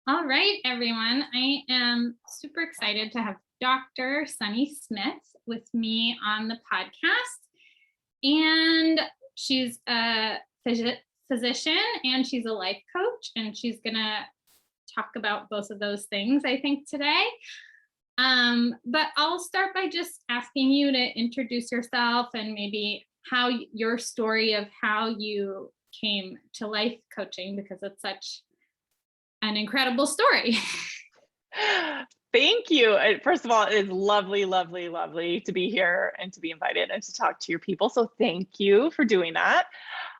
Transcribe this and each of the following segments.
All right, everyone. I am super excited to have Dr. Sunny Smith with me on the podcast. And she's a physician and she's a life coach, and she's going to talk about both of those things, I think, today. But I'll start by just asking you to introduce yourself and maybe how your story of how you came to life coaching, because it's such an incredible story. Thank you. First of all, it is lovely, lovely, lovely to be here and to be invited and to talk to your people. So thank you for doing that.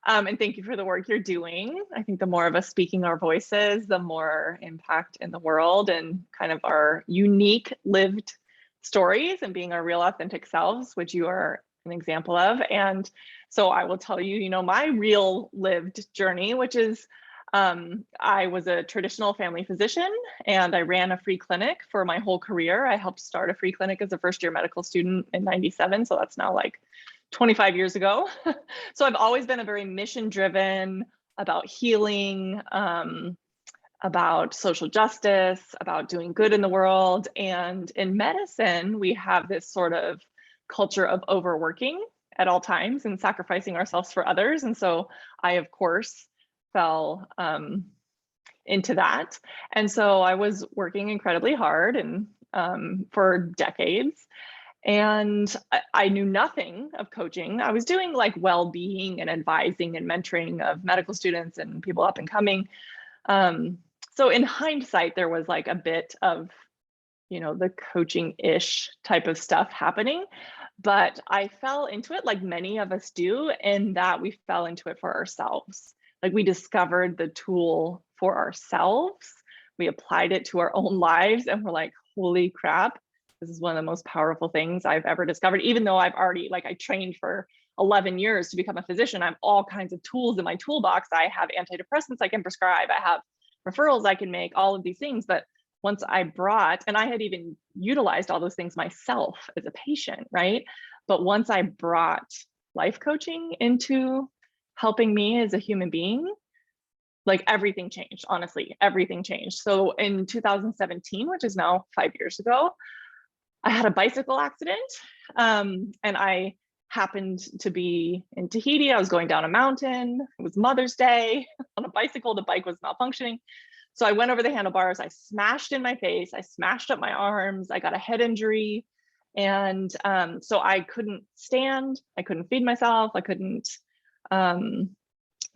And thank you for the work you're doing. I think the more of us speaking our voices, the more impact in the world and kind of our unique lived stories and being our real authentic selves, which you are an example of. And so I will tell you, my real lived journey, which is I was a traditional family physician and I ran a free clinic for my whole career. I helped start a free clinic as a first-year medical student in '97. So that's now like 25 years ago. So I've always been a very mission-driven, about healing, about social justice, about doing good in the world. And in medicine, we have this sort of culture of overworking at all times and sacrificing ourselves for others. And so I, of course, fell into that. And so I was working incredibly hard and for decades. And I knew nothing of coaching. I was doing like well-being and advising and mentoring of medical students and people up and coming. So in hindsight, there was like a bit of, the coaching-ish type of stuff happening. But I fell into it like many of us do, in that we fell into it for ourselves. Like we discovered the tool for ourselves. We applied it to our own lives and we're like, holy crap, this is one of the most powerful things I've ever discovered. Even though I've already, I trained for 11 years to become a physician, I have all kinds of tools in my toolbox. I have antidepressants I can prescribe. I have referrals I can make, all of these things. But once I brought, and I had even utilized all those things myself as a patient, right? But once I brought life coaching into helping me as a human being, like everything changed. Honestly, everything changed. So in 2017, which is now 5 years ago, I had a bicycle accident, and I happened to be in Tahiti. I was going down a mountain. It was Mother's Day on a bicycle. The bike was malfunctioning. So I went over the handlebars. I smashed in my face. I smashed up my arms. I got a head injury. And so I couldn't stand. I couldn't feed myself. I couldn't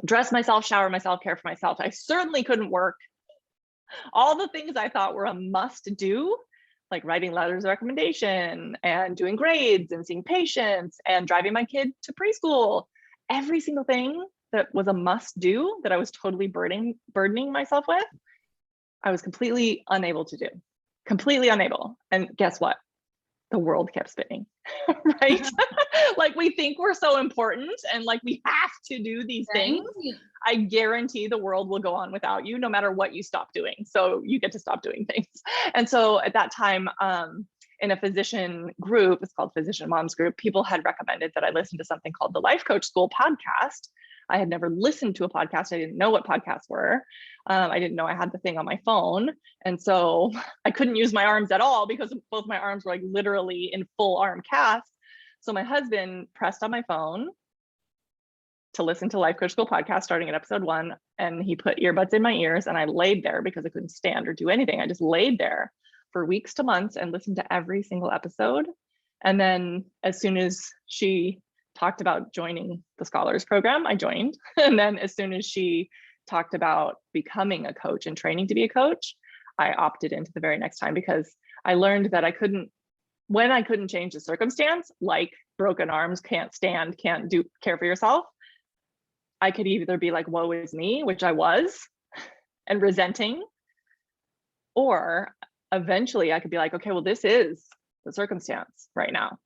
dress myself, shower myself, care for myself. I certainly couldn't work. All the things I thought were a must do, like writing letters of recommendation and doing grades and seeing patients and driving my kid to preschool, every single thing that was a must do that I was totally burdening myself with, I was completely unable to do, completely unable. And guess what? The world kept spinning, right? Like we think we're so important and like we have to do these things. I guarantee the world will go on without you, no matter what you stop doing. So you get to stop doing things. And so at that time, in a physician group, it's called Physician Moms Group, people had recommended that I listen to something called the Life Coach School podcast. I had never listened to a podcast. I didn't know what podcasts were. I didn't know I had the thing on my phone. And so I couldn't use my arms at all because both my arms were like literally in full arm cast. So my husband pressed on my phone to listen to Life Coach School podcast starting at episode 1. And he put earbuds in my ears and I laid there because I couldn't stand or do anything. I just laid there for weeks to months and listened to every single episode. And then as soon as she talked about joining the Scholars Program, I joined. And then as soon as she talked about becoming a coach and training to be a coach, I opted into the very next time because I learned that when I couldn't change the circumstance, like broken arms, can't stand, can't care for yourself, I could either be like, woe is me, which I was, and resenting, or eventually I could be like, okay, well, this is the circumstance right now.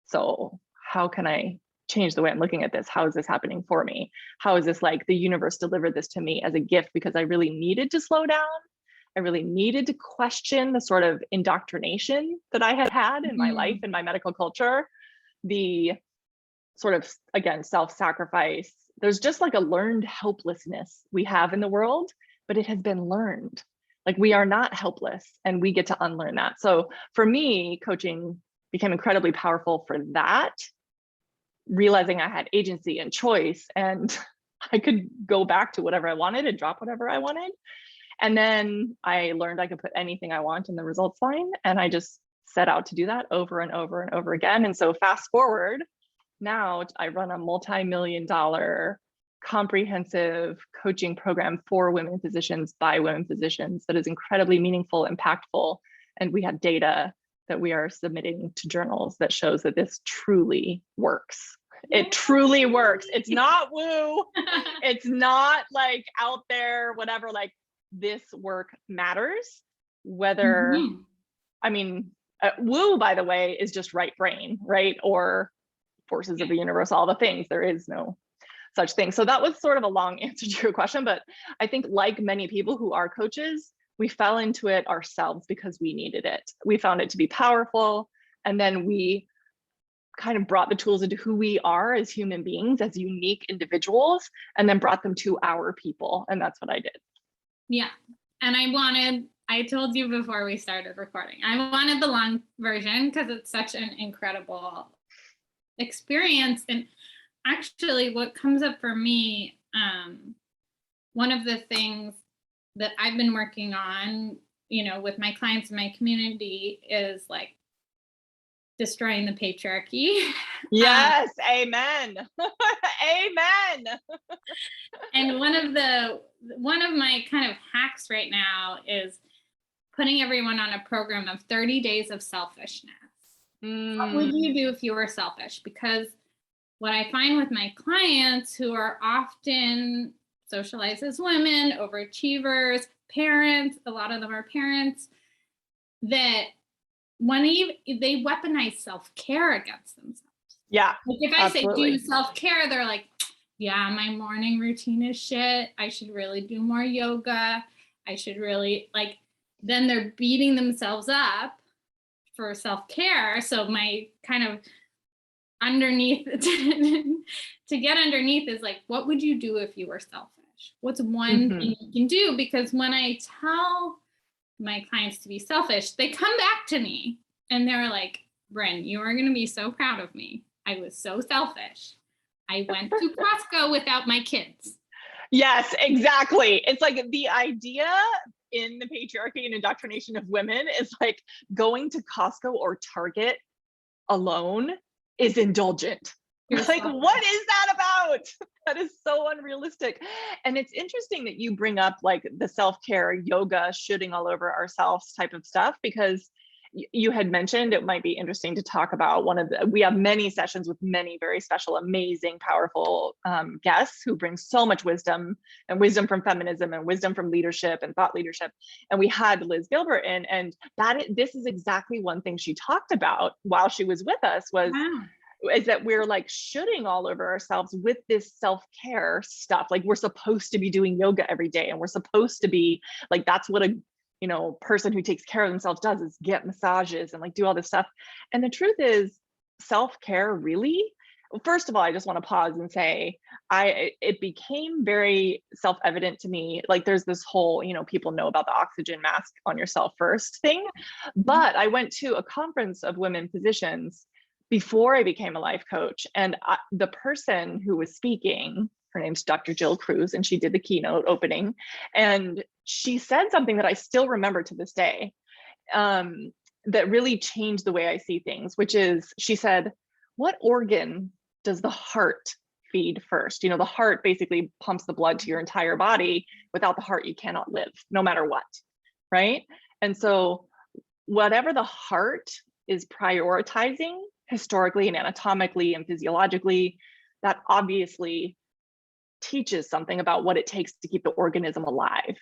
So how can I change the way I'm looking at this? How is this happening for me? How is this like the universe delivered this to me as a gift because I really needed to slow down? I really needed to question the sort of indoctrination that I had had in my life, in my medical culture, the sort of, again, self-sacrifice. There's just like a learned helplessness we have in the world, but it has been learned. Like, we are not helpless, and we get to unlearn that. So for me, coaching became incredibly powerful for that, realizing I had agency and choice, and I could go back to whatever I wanted and drop whatever I wanted. And then I learned I could put anything I want in the results line. And I just set out to do that over and over and over again. And so fast forward, now I run a multi-million-dollar comprehensive coaching program for women physicians by women physicians that is incredibly meaningful, impactful. And we have data that we are submitting to journals that shows that this truly works. It truly works. It's not woo. It's not like out there, whatever, like, this work matters. Whether, I mean, woo, by the way, is just right brain, right? Or forces of the universe, all the things. There is no such thing. So that was sort of a long answer to your question, but I think, like many people who are coaches, we fell into it ourselves because we needed it. We found it to be powerful, and then we kind of brought the tools into who we are as human beings, as unique individuals, and then brought them to our people. And that's what I did. Yeah. And I told you before we started recording, I wanted the long version because it's such an incredible experience. And actually, what comes up for me, one of the things that I've been working on, with my clients in my community is like destroying the patriarchy. Yes, amen. Amen. And one of my kind of hacks right now is putting everyone on a program of 30 days of selfishness. What would you do if you were selfish? Because what I find with my clients, who are often socialized as women, overachievers, parents, a lot of them are parents, that when they weaponize self-care against themselves. Yeah. Like, if I say do self-care, they're like, yeah, my morning routine is shit. I should really do more yoga. I should really, then they're beating themselves up for self-care. So my kind of underneath to get underneath is like, what would you do if you were selfish? What's one thing you can do? Because when I tell my clients to be selfish, they come back to me and they're like, Bryn, you are going to be so proud of me. I was so selfish. I went to Costco without my kids. Yes, exactly. It's like the idea in the patriarchy and indoctrination of women is like going to Costco or Target alone is indulgent. Like, what is that about? That is so unrealistic. And it's interesting that you bring up like the self-care, yoga, shooting all over ourselves type of stuff, because you had mentioned it might be interesting to talk about we have many sessions with many very special, amazing, powerful guests who bring so much wisdom, and wisdom from feminism and wisdom from leadership and thought leadership. And we had Liz Gilbert in, and this is exactly one thing she talked about while she was with us is that we're like shooting all over ourselves with this self-care stuff. Like, we're supposed to be doing yoga every day, and we're supposed to be like, that's what a person who takes care of themselves does, is get massages and like do all this stuff. And the truth is, self-care really, first of all, I just want to pause and say, it became very self-evident to me, like there's this whole, people know about the oxygen mask on yourself first thing. But I went to a conference of women physicians before I became a life coach. And the person who was speaking, her name's Dr. Jill Cruz, and she did the keynote opening. And she said something that I still remember to this day, that really changed the way I see things, which is, she said, what organ does the heart feed first? The heart basically pumps the blood to your entire body. Without the heart, you cannot live, no matter what, right? And so whatever the heart is prioritizing historically and anatomically and physiologically, that obviously teaches something about what it takes to keep the organism alive.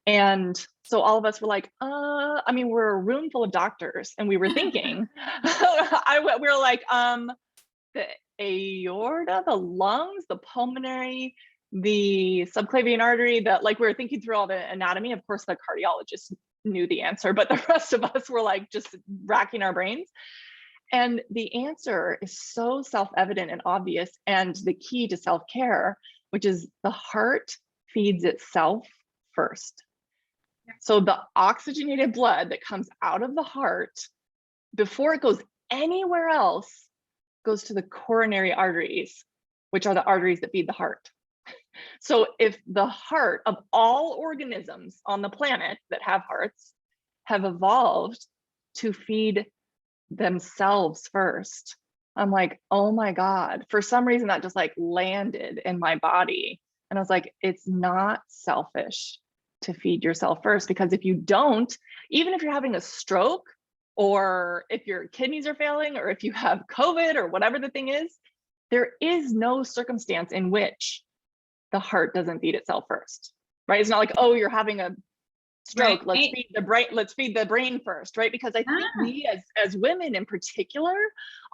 And so all of us were like, we're a room full of doctors, and we were thinking, we were like, the aorta, the lungs, the pulmonary, the subclavian artery, we were thinking through all the anatomy. Of course, the cardiologist knew the answer, but the rest of us were like just racking our brains. And the answer is so self-evident and obvious, and the key to self-care, which is the heart feeds itself first. So the oxygenated blood that comes out of the heart, before it goes anywhere else, goes to the coronary arteries, which are the arteries that feed the heart. So if the heart of all organisms on the planet that have hearts have evolved to feed themselves first, I'm like, oh my God, for some reason that just like landed in my body. And I was like, it's not selfish to feed yourself first, because if you don't, even if you're having a stroke, or if your kidneys are failing, or if you have COVID or whatever the thing is, there is no circumstance in which the heart doesn't feed itself first, right? It's not like, oh, you're having a stroke, Right. let's feed the brain first, right? Because I think we as women in particular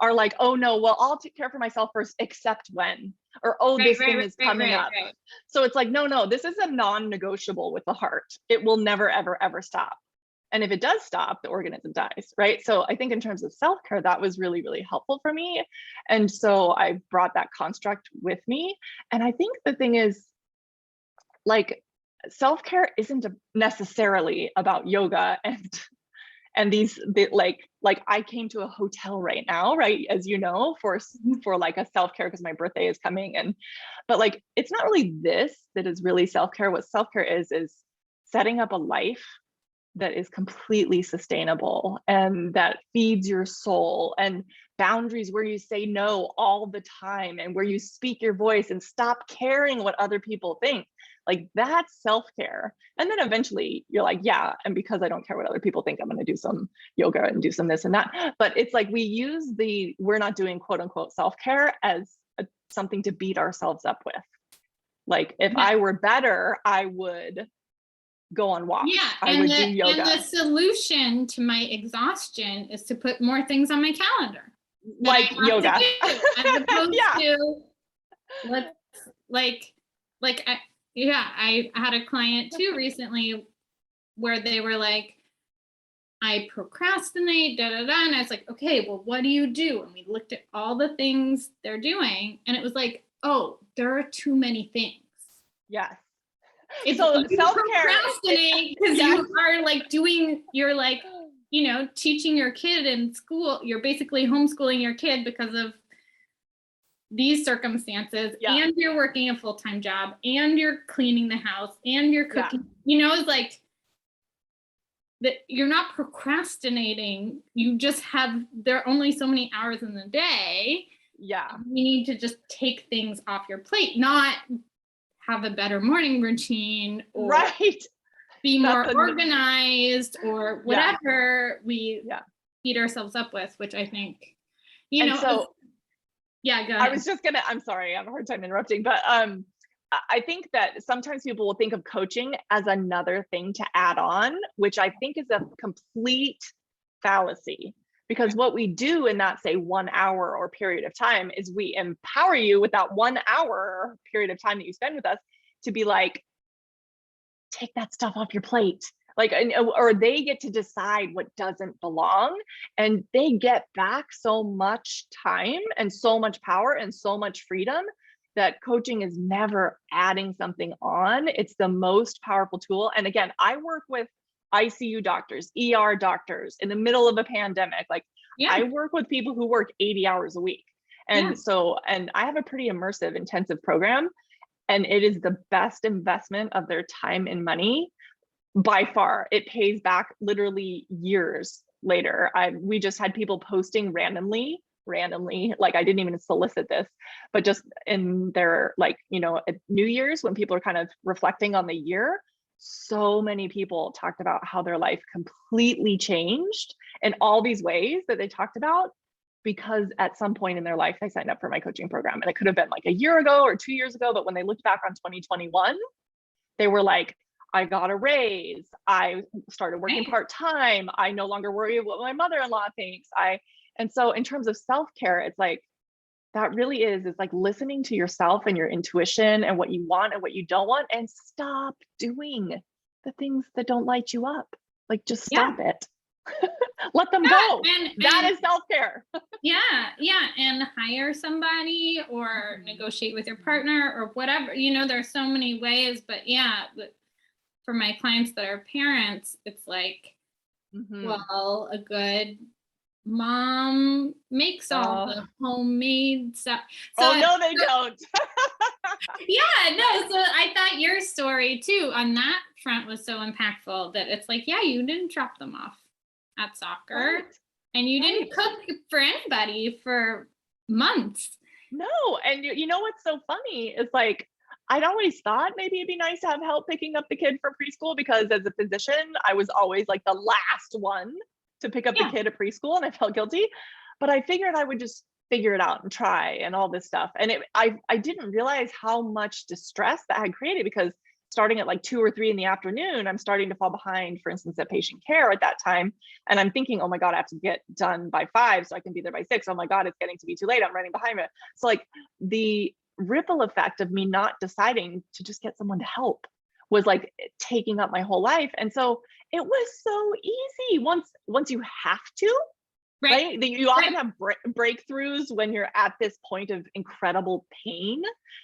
are like, oh no, well, I'll take care for myself first, except when, or oh, this thing is coming up. So it's like, no, this is a non-negotiable with the heart. It will never, ever, ever stop. And if it does stop, the organism dies, right? So I think in terms of self-care, that was really, really helpful for me. And so I brought that construct with me. And I think the thing is, like, self-care isn't necessarily about yoga and like I came to a hotel right now, right, as you know, for like a self-care because my birthday is coming, but like it's not really this that is really self-care. What self-care is setting up a life that is completely sustainable and that feeds your soul, and boundaries where you say no all the time, and where you speak your voice and stop caring what other people think. Like, that's self-care. And then eventually you're like, yeah, and because I don't care what other people think, I'm going to do some yoga and do some this and that. But it's like we use we're not doing quote unquote self-care as something to beat ourselves up with. Like, if I were better, I would go on walks. Yeah, I would do yoga. And the solution to my exhaustion is to put more things on my calendar, like yoga, as opposed to I had a client too recently where they were like, I procrastinate, and I was like, okay, well, what do you do? And we looked at all the things they're doing, and it was like, oh, there are too many things. Yes. If so you self-care procrastinate because you are like you're like, you know, teaching your kid in school, you're basically homeschooling your kid because of these circumstances, and you're working a full-time job, and you're cleaning the house, and you're cooking, you know, it's like that you're not procrastinating. You just there are only so many hours in the day. Yeah. You need to just take things off your plate, not have a better morning routine, or be more organized, or whatever we beat ourselves up with, which I think, you know. So go ahead. I'm sorry, I have a hard time interrupting, but I think that sometimes people will think of coaching as another thing to add on, which I think is a complete fallacy. Because what we do in that, say, 1 hour or period of time is we empower you with that 1 hour period of time that you spend with us to be like, take that stuff off your plate. Like, or they get to decide what doesn't belong, and they get back so much time and so much power and so much freedom that coaching is never adding something on. It's the most powerful tool. And again, I work with ICU doctors, ER doctors in the middle of a pandemic. Like, I work with people who work 80 hours a week. And and I have a pretty immersive, intensive program, and it is the best investment of their time and money by far. It pays back literally years later. We just had people posting randomly, like I didn't even solicit this, but just in their, like, you know, at New Year's, when people are kind of reflecting on the year, so many people talked about how their life completely changed in all these ways that they talked about, because at some point in their life they signed up for my coaching program. And it could have been like a year ago or 2 years ago, but when they looked back on 2021, they were like, I got a raise, I started working part-time, I no longer worry what my mother-in-law thinks. And so in terms of self-care, it's like, that really is, it's like listening to yourself and your intuition and what you want and what you don't want, and stop doing the things that don't light you up. Like, just stop it. Let them go. That is self-care. And hire somebody, or negotiate with your partner, or whatever, you know. There's so many ways, but for my clients that are parents, it's like, well, a good mom makes all the homemade stuff. So no, they don't. yeah, no. So I thought your story too on that front was so impactful that it's like, yeah, you didn't drop them off at soccer, Right. and you didn't cook for anybody for months. No, and you know what's so funny is like, I'd always thought maybe it'd be nice to have help picking up the kid from preschool, because as a physician, I was always like the last one to pick up the kid at preschool, and I felt guilty. But I figured I would just figure it out and try and all this stuff. And I didn't realize how much distress that had created, because starting at like 2 or 3 in the afternoon, I'm starting to fall behind, for instance, at patient care at that time. And I'm thinking, oh my God, I have to get done by 5 so I can be there by 6. Oh my God, it's getting to be too late. I'm running behind it. So like the ripple effect of me not deciding to just get someone to help was like taking up my whole life. And so it was so easy once you have to, right? You often have breakthroughs when you're at this point of incredible pain.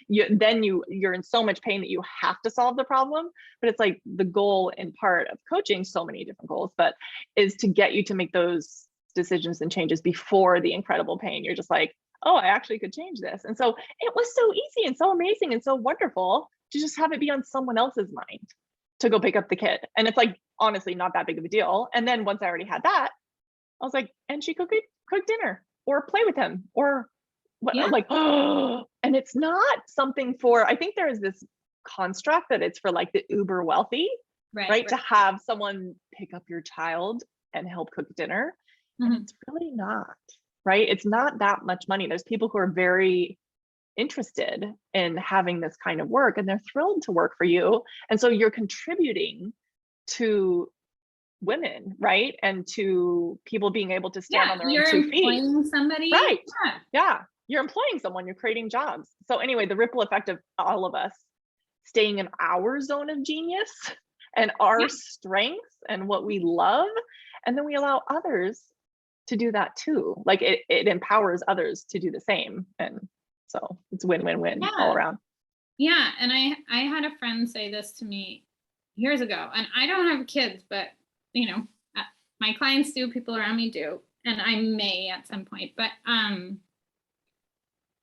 You're in so much pain that you have to solve the problem. But it's like the goal in part of coaching, so many different goals, but is to get you to make those decisions and changes before the incredible pain. You're just like, oh, I actually could change this. And so it was so easy and so amazing and so wonderful to just have it be on someone else's mind to go pick up the kid. And it's like, honestly, not that big of a deal. And then once I already had that, I was like, and she cook dinner or play with him or what? I'm like, oh, and it's not something for, I think there is this construct that it's for like the uber wealthy, right? To have someone pick up your child and help cook dinner. And it's really not, right? It's not that much money. There's people who are very interested in having this kind of work, and they're thrilled to work for you. And so you're contributing to women, right? And to people being able to stand on their own 2 feet. You're employing somebody. Right. Yeah. You're employing someone, you're creating jobs. So anyway, the ripple effect of all of us staying in our zone of genius and our strengths and what we love. And then we allow others to do that too. Like it empowers others to do the same. And so it's win-win-win all around. Yeah. And I had a friend say this to me years ago, and I don't have kids, but you know, my clients do, people around me do, and I may at some point, but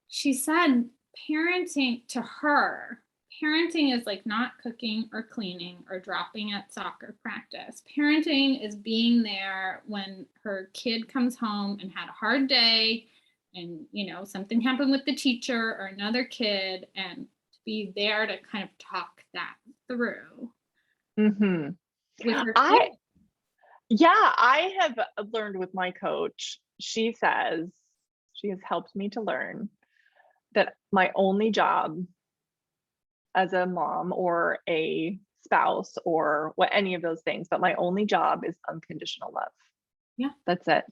she said parenting to her, parenting is like not cooking or cleaning or dropping at soccer practice. Parenting is being there when her kid comes home and had a hard day and, you know, something happened with the teacher or another kid, and to be there to kind of talk that through. With her kid. I have learned with my coach, she says, she has helped me to learn that my only job as a mom or a spouse or what any of those things, but my only job is unconditional love. Yeah. That's it.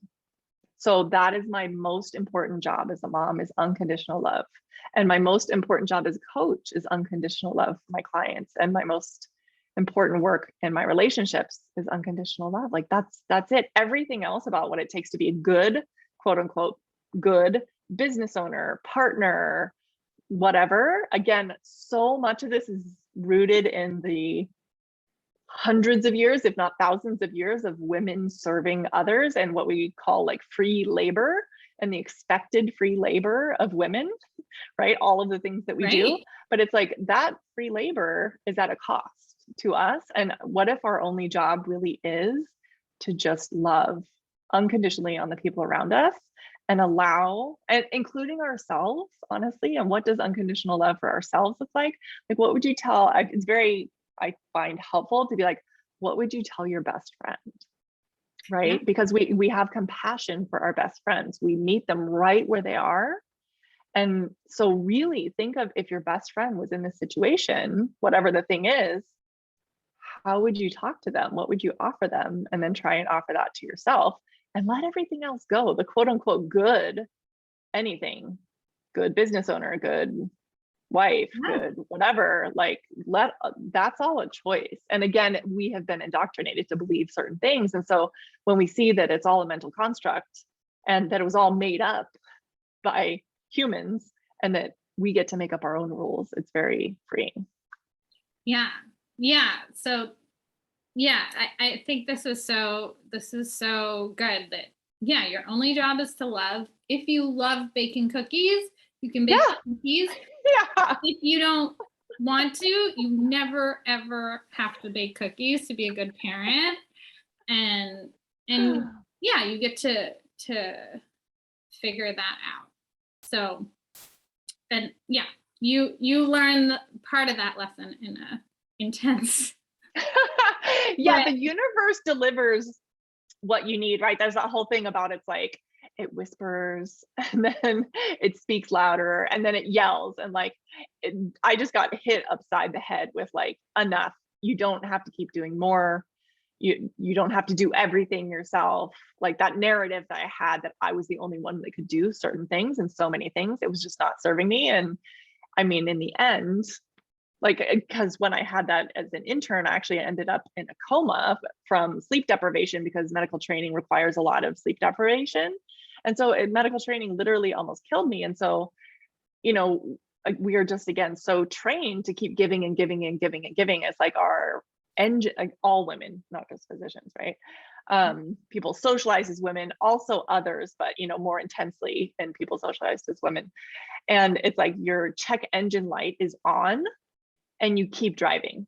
So that is my most important job as a mom, is unconditional love. And my most important job as a coach is unconditional love for my clients. And my most important work in my relationships is unconditional love. Like that's it. Everything else about what it takes to be a good, quote unquote, good business owner, partner, whatever. Again, so much of this is rooted in the hundreds of years, if not thousands of years, of women serving others and what we call like free labor and the expected free labor of women, right? All of the things that we do. But it's like that free labor is at a cost to us. And what if our only job really is to just love unconditionally on the people around us and allow, and including ourselves, honestly, and what does unconditional love for ourselves look like? Like, what would you tell, it's very, I find helpful to be like, what would you tell your best friend? Right? Because we have compassion for our best friends. We meet them right where they are. And so really think of, if your best friend was in this situation, whatever the thing is, how would you talk to them? What would you offer them? And then try and offer that to yourself and let everything else go. The quote unquote good, anything, good business owner, good wife, good whatever, like that's all a choice. And again, we have been indoctrinated to believe certain things. And so when we see that it's all a mental construct and that it was all made up by humans and that we get to make up our own rules, it's very freeing. Yeah. So Yeah, I think this is so good that yeah, your only job is to love. If you love baking cookies, you can bake Yeah. cookies. Yeah. If you don't want to, you never ever have to bake cookies to be a good parent. And yeah, you get to figure that out. So, and yeah, you learn part of that lesson in a intense Yeah, way. the universe delivers what you need, right? There's that whole thing about it's like it whispers and then it speaks louder and then it yells and like I just got hit upside the head with like enough. You don't have to keep doing more. You don't have to do everything yourself. Like that narrative that I had that I was the only one that could do certain things and so many things, it was just not serving me. And I mean, in the end, like because when I had that as an intern, I actually ended up in a coma from sleep deprivation because medical training requires a lot of sleep deprivation. And so medical training literally almost killed me. And so, you know, we are just again so trained to keep giving and giving and giving and giving. It's like our engine, like all women, not just physicians, right? People socialize as women, also others, but you know, more intensely than people socialized as women. And it's like your check engine light is on and you keep driving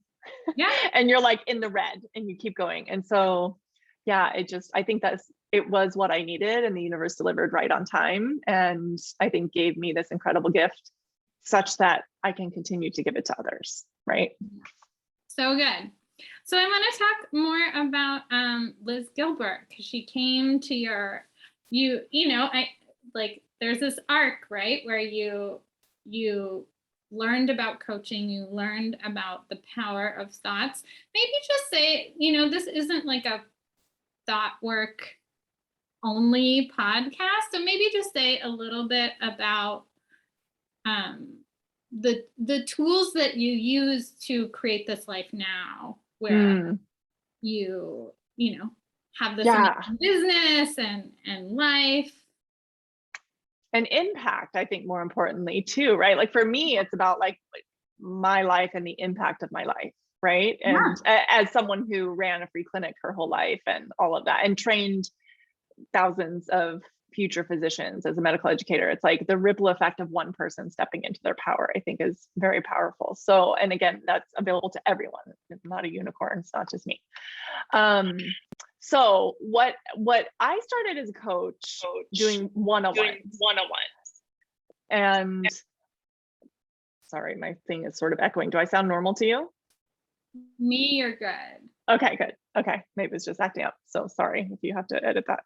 Yeah. and you're like in the red and you keep going. And so, yeah, I think it was what I needed and the universe delivered right on time. And I think gave me this incredible gift such that I can continue to give it to others. Right. So good. So I want to talk more about Liz Gilbert because she came to you know, I like there's this arc, right, where you learned about coaching, you learned about the power of thoughts. Maybe just say, you know, this isn't like a thought work only podcast. So maybe just say a little bit about um the tools that you use to create this life now where Mm, you know have this yeah. amazing business and life. And impact, I think more importantly too, right? Like for me, it's about like my life and the impact of my life. Right. Yeah. And as someone who ran a free clinic her whole life and all of that and trained thousands of future physicians as a medical educator, it's like the ripple effect of one person stepping into their power, I think is very powerful. So, and again, that's available to everyone. It's not a unicorn, it's not just me. So what I started as a coach doing one-on-ones. And sorry, my thing is sort of echoing. Do I sound normal to you? Me, you're good. Okay, good. Okay, maybe it's just acting up. So sorry if you have to edit that.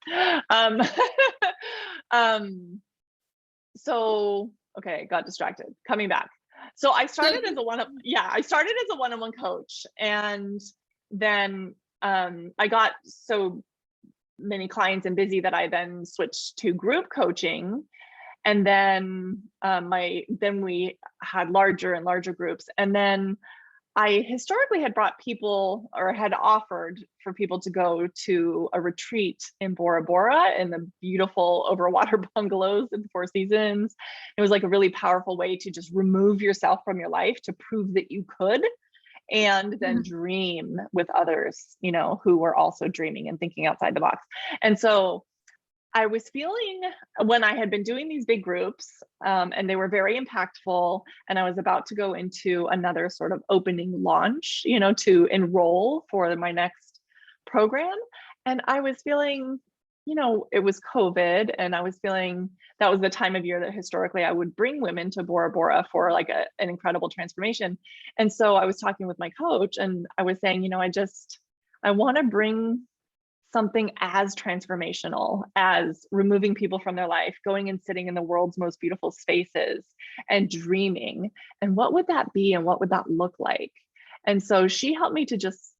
So okay, got distracted. Coming back. So I started as a one-on-one coach, and then I got so many clients and busy that I then switched to group coaching. And then then we had larger and larger groups. And then I historically had brought people or had offered for people to go to a retreat in Bora Bora in the beautiful overwater bungalows in the Four Seasons. It was like a really powerful way to just remove yourself from your life to prove that you could, and then dream with others, you know, who were also dreaming and thinking outside the box. And so I was feeling when I had been doing these big groups and they were very impactful, and I was about to go into another sort of opening launch, you know, to enroll for my next program. And I was feeling, you know, it was COVID, and I was feeling that was the time of year that historically I would bring women to Bora Bora for like an incredible transformation. And so I was talking with my coach and I was saying, you know, I want to bring something as transformational as removing people from their life, going and sitting in the world's most beautiful spaces and dreaming. And what would that be? And what would that look like? And so she helped me to just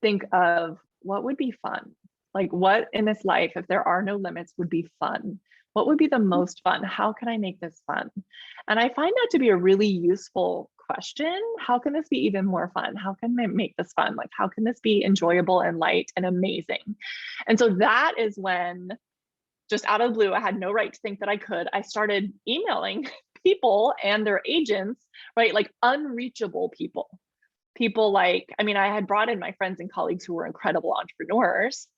think of what would be fun. Like what in this life, if there are no limits, would be fun? What would be the most fun? How can I make this fun? And I find that to be a really useful question. How can this be even more fun? How can I make this fun? Like, how can this be enjoyable and light and amazing? And so that is when, just out of the blue, I had no right to think that I could. I started emailing people and their agents, right? Like unreachable people. people like, I mean, I had brought in my friends and colleagues who were incredible entrepreneurs,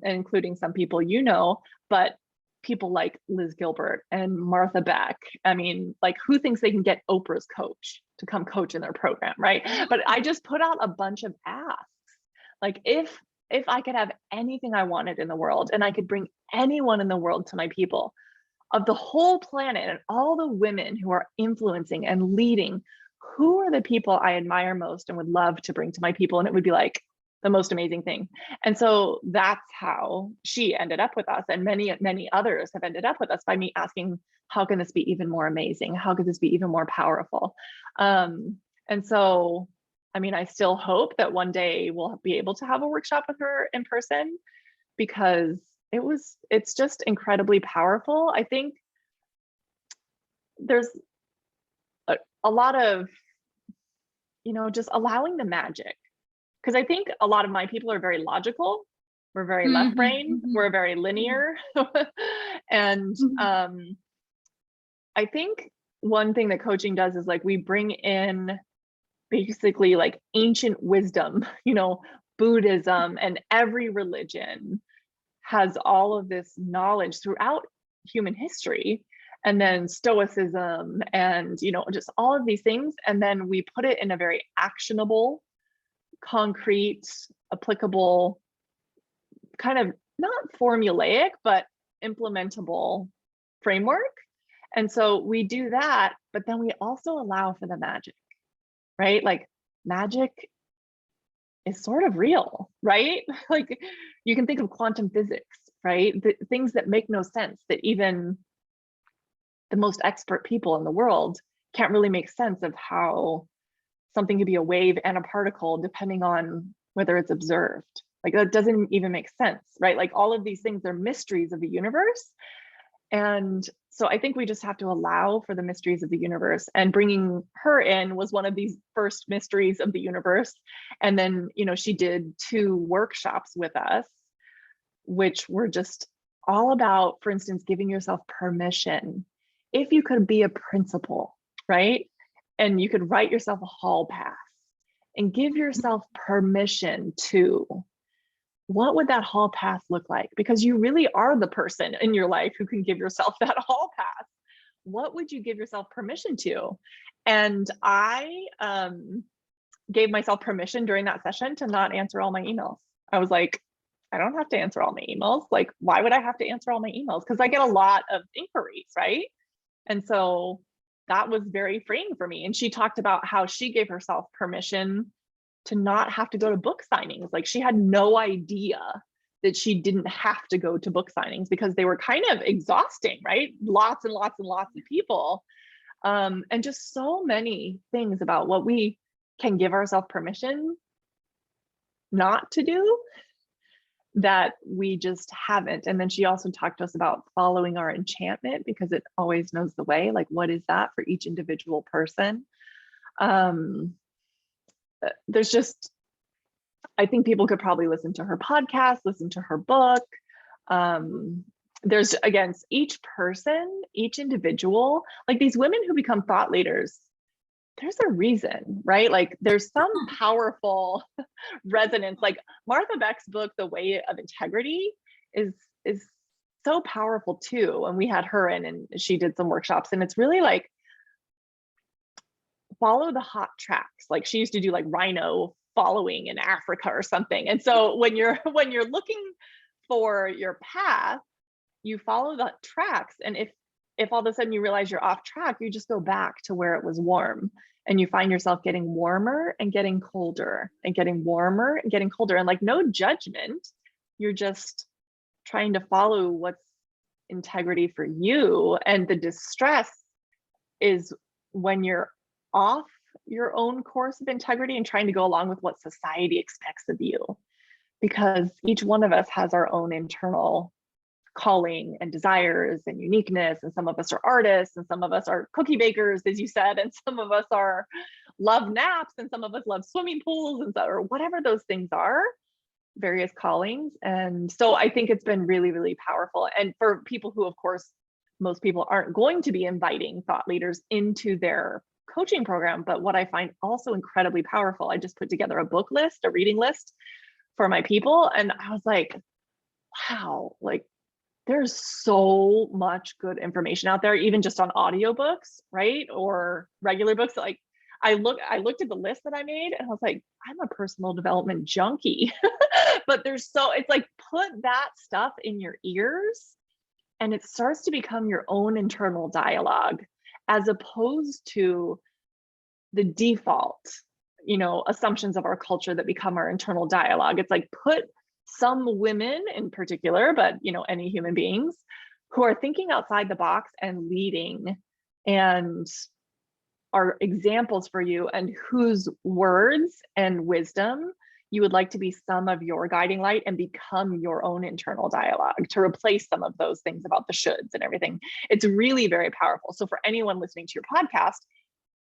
including some people, but people like Liz Gilbert and Martha Beck. I mean, like, who thinks they can get Oprah's coach to come coach in their program, right? But I just put out a bunch of asks. Like, if I could have anything I wanted in the world, and I could bring anyone in the world to my people of the whole planet and all the women who are influencing and leading, who are the people I admire most and would love to bring to my people? And it would be like the most amazing thing. And so that's how she ended up with us. And many, many others have ended up with us by me asking, how can this be even more amazing? How could this be even more powerful? And so, I mean, I still hope that one day we'll be able to have a workshop with her in person, because it's just incredibly powerful. I think there's a lot of, just allowing the magic. Because I think a lot of my people are very logical. We're very left brain. We're very linear. And I think one thing that coaching does is, like, we bring in basically like ancient wisdom, Buddhism, and every religion has all of this knowledge throughout human history, and then Stoicism, and just all of these things, and then we put it in a very actionable, concrete, applicable, kind of not formulaic but implementable framework. And so we do that, but then we also allow for the magic, right? Like, magic is sort of real, right? Like, you can think of quantum physics, right? The things that make no sense, that even the most expert people in the world can't really make sense of how something could be a wave and a particle depending on whether it's observed. Like, that doesn't even make sense, right? Like, all of these things are mysteries of the universe. And so I think we just have to allow for the mysteries of the universe, and bringing her in was one of these first mysteries of the universe. And then, she did 2 workshops with us, which were just all about, for instance, giving yourself permission. If you could be a principal, right? And you could write yourself a hall pass and give yourself permission to, what would that hall pass look like? Because you really are the person in your life who can give yourself that hall pass. What would you give yourself permission to? And I gave myself permission during that session to not answer all my emails. I was like, I don't have to answer all my emails. Like, why would I have to answer all my emails? Because I get a lot of inquiries, right? And so that was very freeing for me. And she talked about how she gave herself permission to not have to go to book signings. Like, she had no idea that she didn't have to go to book signings because they were kind of exhausting, right? Lots and lots and lots of people. And just so many things about what we can give ourselves permission not to do that we just haven't. And then she also talked to us about following our enchantment, because it always knows the way. Like, what is that for each individual person? There's just, I think people could probably listen to her podcast, listen to her book. There's, again, each person, each individual, like these women who become thought leaders, there's a reason, right? Like, there's some powerful resonance. Like, Martha Beck's book, The Way of Integrity, is so powerful too. And we had her in, and she did some workshops, and it's really like, follow the hot tracks. Like, she used to do like rhino following in Africa or something. And so when you're looking for your path, you follow the tracks. And if all of a sudden you realize you're off track, you just go back to where it was warm, and you find yourself getting warmer and getting colder and getting warmer and getting colder, and like, no judgment. You're just trying to follow what's integrity for you. And the distress is when you're off your own course of integrity and trying to go along with what society expects of you, because each one of us has our own internal calling and desires and uniqueness. And some of us are artists, and some of us are cookie bakers, as you said, and some of us are love naps, and some of us love swimming pools, and so, or whatever those things are, various callings. And so I think it's been really, really powerful. And for people who, of course, most people aren't going to be inviting thought leaders into their coaching program. But what I find also incredibly powerful, I just put together a book list, a reading list for my people. And I was like, wow, like there's so much good information out there, even just on audiobooks, right? Or regular books. Like I looked at the list that I made and I was like, I'm a personal development junkie. But it's like, put that stuff in your ears and it starts to become your own internal dialogue, as opposed to the default, assumptions of our culture that become our internal dialogue. It's like, put some women in particular, but any human beings who are thinking outside the box and leading and are examples for you, and whose words and wisdom you would like to be some of your guiding light and become your own internal dialogue, to replace some of those things about the shoulds and everything. It's really very powerful. So for anyone listening to your podcast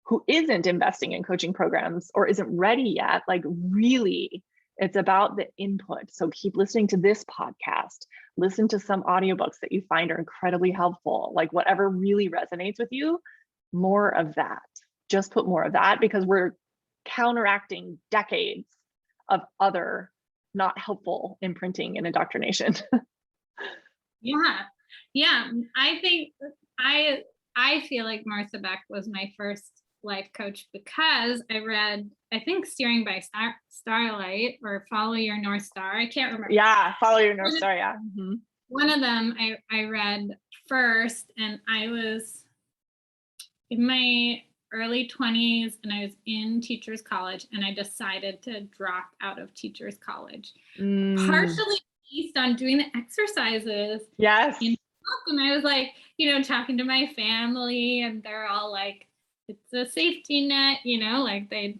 who isn't investing in coaching programs or isn't ready yet, like really, it's about the input. So keep listening to this podcast, listen to some audiobooks that you find are incredibly helpful, like whatever really resonates with you, more of that. Just put more of that, because we're counteracting decades of other not helpful imprinting and indoctrination. Yeah. I think I feel like Martha Beck was my first life coach, because I read, I think Steering by Starlight or Follow Your North Star. I can't remember. Yeah, Follow Your North Star. Yeah. Mm-hmm. One of them I read first, and I was in my early 20s and I was in teachers college, and I decided to drop out of teachers college, partially based on doing the exercises. Yes. And I was like, talking to my family, and they're all like, it's a safety net, like they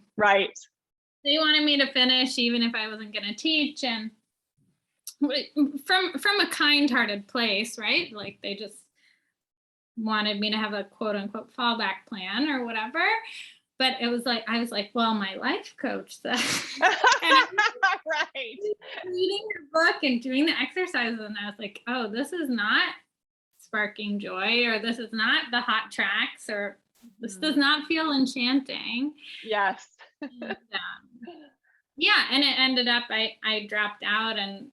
wanted me to finish even if I wasn't going to teach, and from a kind-hearted place, right? Like they just wanted me to have a quote unquote fallback plan or whatever. But it was like, I was like, well, my life coach said, right. Reading your book and doing the exercises, and I was like, oh, this is not sparking joy, or this is not the hot tracks, or this does not feel enchanting. Yes. And, and it ended up, I dropped out and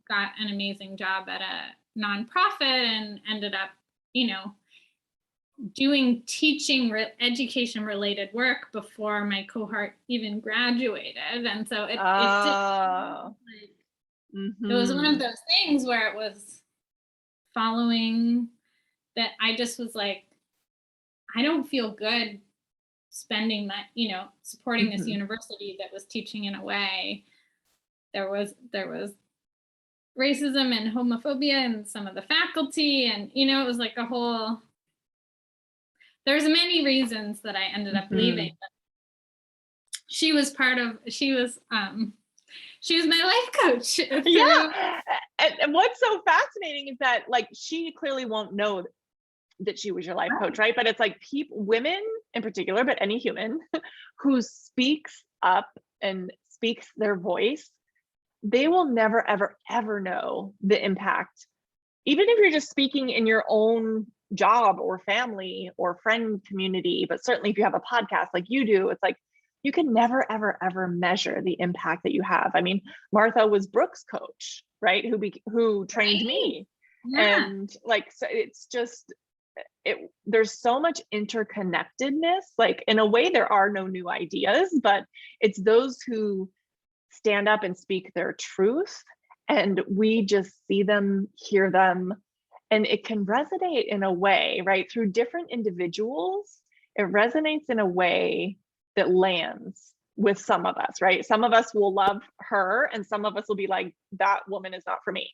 got an amazing job at a nonprofit, and ended up, doing teaching education related work before my cohort even graduated. And so it was one of those things where it was following that. I just was like, I don't feel good spending my, supporting this university that was teaching in a way. There was racism and homophobia in some of the faculty, and it was like a whole, there's many reasons that I ended up leaving. But she was my life coach. Yeah. And what's so fascinating is that, like, she clearly won't know that she was your life coach, right? But it's like women in particular, but any human who speaks up and speaks their voice, they will never, ever, ever know the impact. Even if you're just speaking in your own job or family or friend community, but certainly if you have a podcast like you do, it's like, you can never, ever, ever measure the impact that you have. I mean, Martha was Brooke's coach, right? Who trained me. Yeah. And like, so it's just, there's so much interconnectedness. Like, in a way, there are no new ideas, but it's those who stand up and speak their truth, and we just see them, hear them, and it can resonate in a way, right? Through different individuals, it resonates in a way that lands with some of us, right? Some of us will love her, and some of us will be like, that woman is not for me.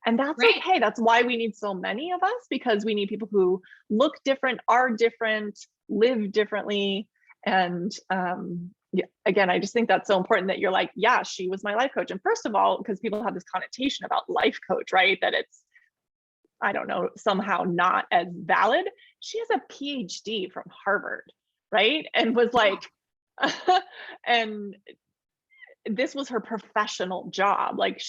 And that's okay. That's why we need so many of us, because we need people who look different, are different, live differently. And again, I just think that's so important that you're like, yeah, she was my life coach. And first of all, because people have this connotation about life coach, right? That it's, I don't know, somehow not as valid. She has a PhD from Harvard, right? And was like, and this was her professional job. Like,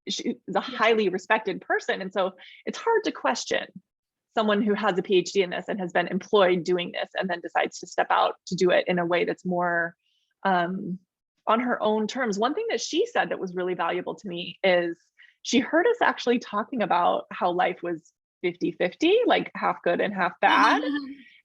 she's a highly respected person. And so it's hard to question someone who has a PhD in this and has been employed doing this and then decides to step out to do it in a way that's more on her own terms. One thing that she said that was really valuable to me is she heard us actually talking about how life was 50-50, like half good and half bad.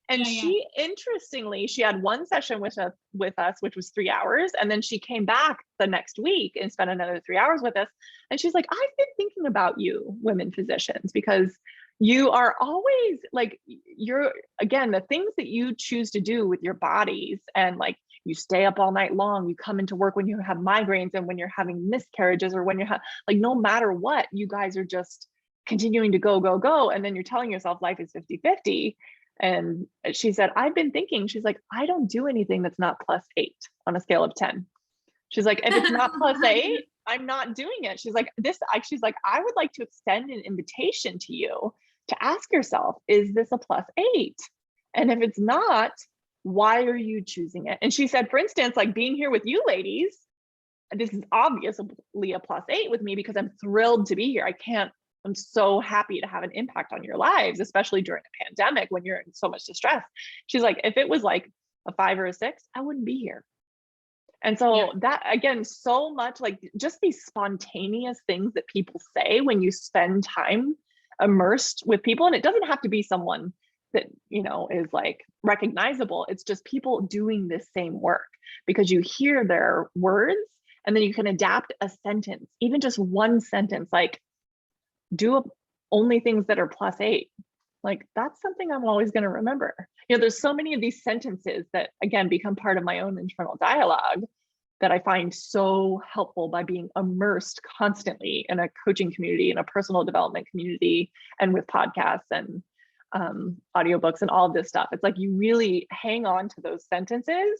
And she, interestingly, she had one session with us, which was 3 hours. And then she came back the next week and spent another 3 hours with us. And she's like, I've been thinking about you, women physicians, because you are always like, you're, again, the things that you choose to do with your bodies, and like, you stay up all night long, you come into work when you have migraines and when you're having miscarriages, or when you're like, no matter what, you guys are just continuing to go. And then you're telling yourself life is 50-50. And she said, I've been thinking, she's like, I don't do anything that's not +8 on a scale of 10. She's like, if it's not +8, I'm not doing it. She's like, she's like, I would like to extend an invitation to you to ask yourself, is this a +8? And if it's not, why are you choosing it? And she said, for instance, like being here with you ladies, this is obviously a +8 with me because I'm thrilled to be here. I'm so happy to have an impact on your lives, especially during a pandemic when you're in so much distress. She's like, if it was like a 5 or a 6, I wouldn't be here. And so that, again, so much like just these spontaneous things that people say when you spend time immersed with people. And it doesn't have to be someone that, you know, is like recognizable. It's just people doing this same work, because you hear their words and then you can adapt a sentence, even just one sentence, like, do only things that are +8. Like, that's something I'm always going to remember. You know, there's so many of these sentences that, again, become part of my own internal dialogue that I find so helpful by being immersed constantly in a coaching community, in a personal development community, and with podcasts and audiobooks and all of this stuff. It's like you really hang on to those sentences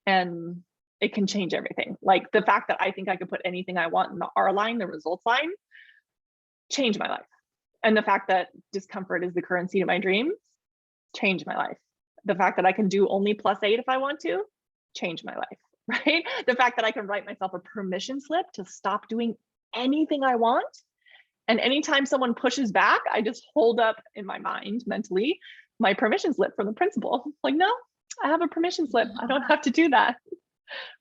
and it can change everything. Like the fact that I think I could put anything I want in the R line, the results line, change my life. And the fact that discomfort is the currency of my dreams, change my life. The fact that I can do only +8 if I want to, change my life, right? The fact that I can write myself a permission slip to stop doing anything I want. And anytime someone pushes back, I just hold up in my mind mentally my permission slip from the principal. Like, no, I have a permission slip. I don't have to do that.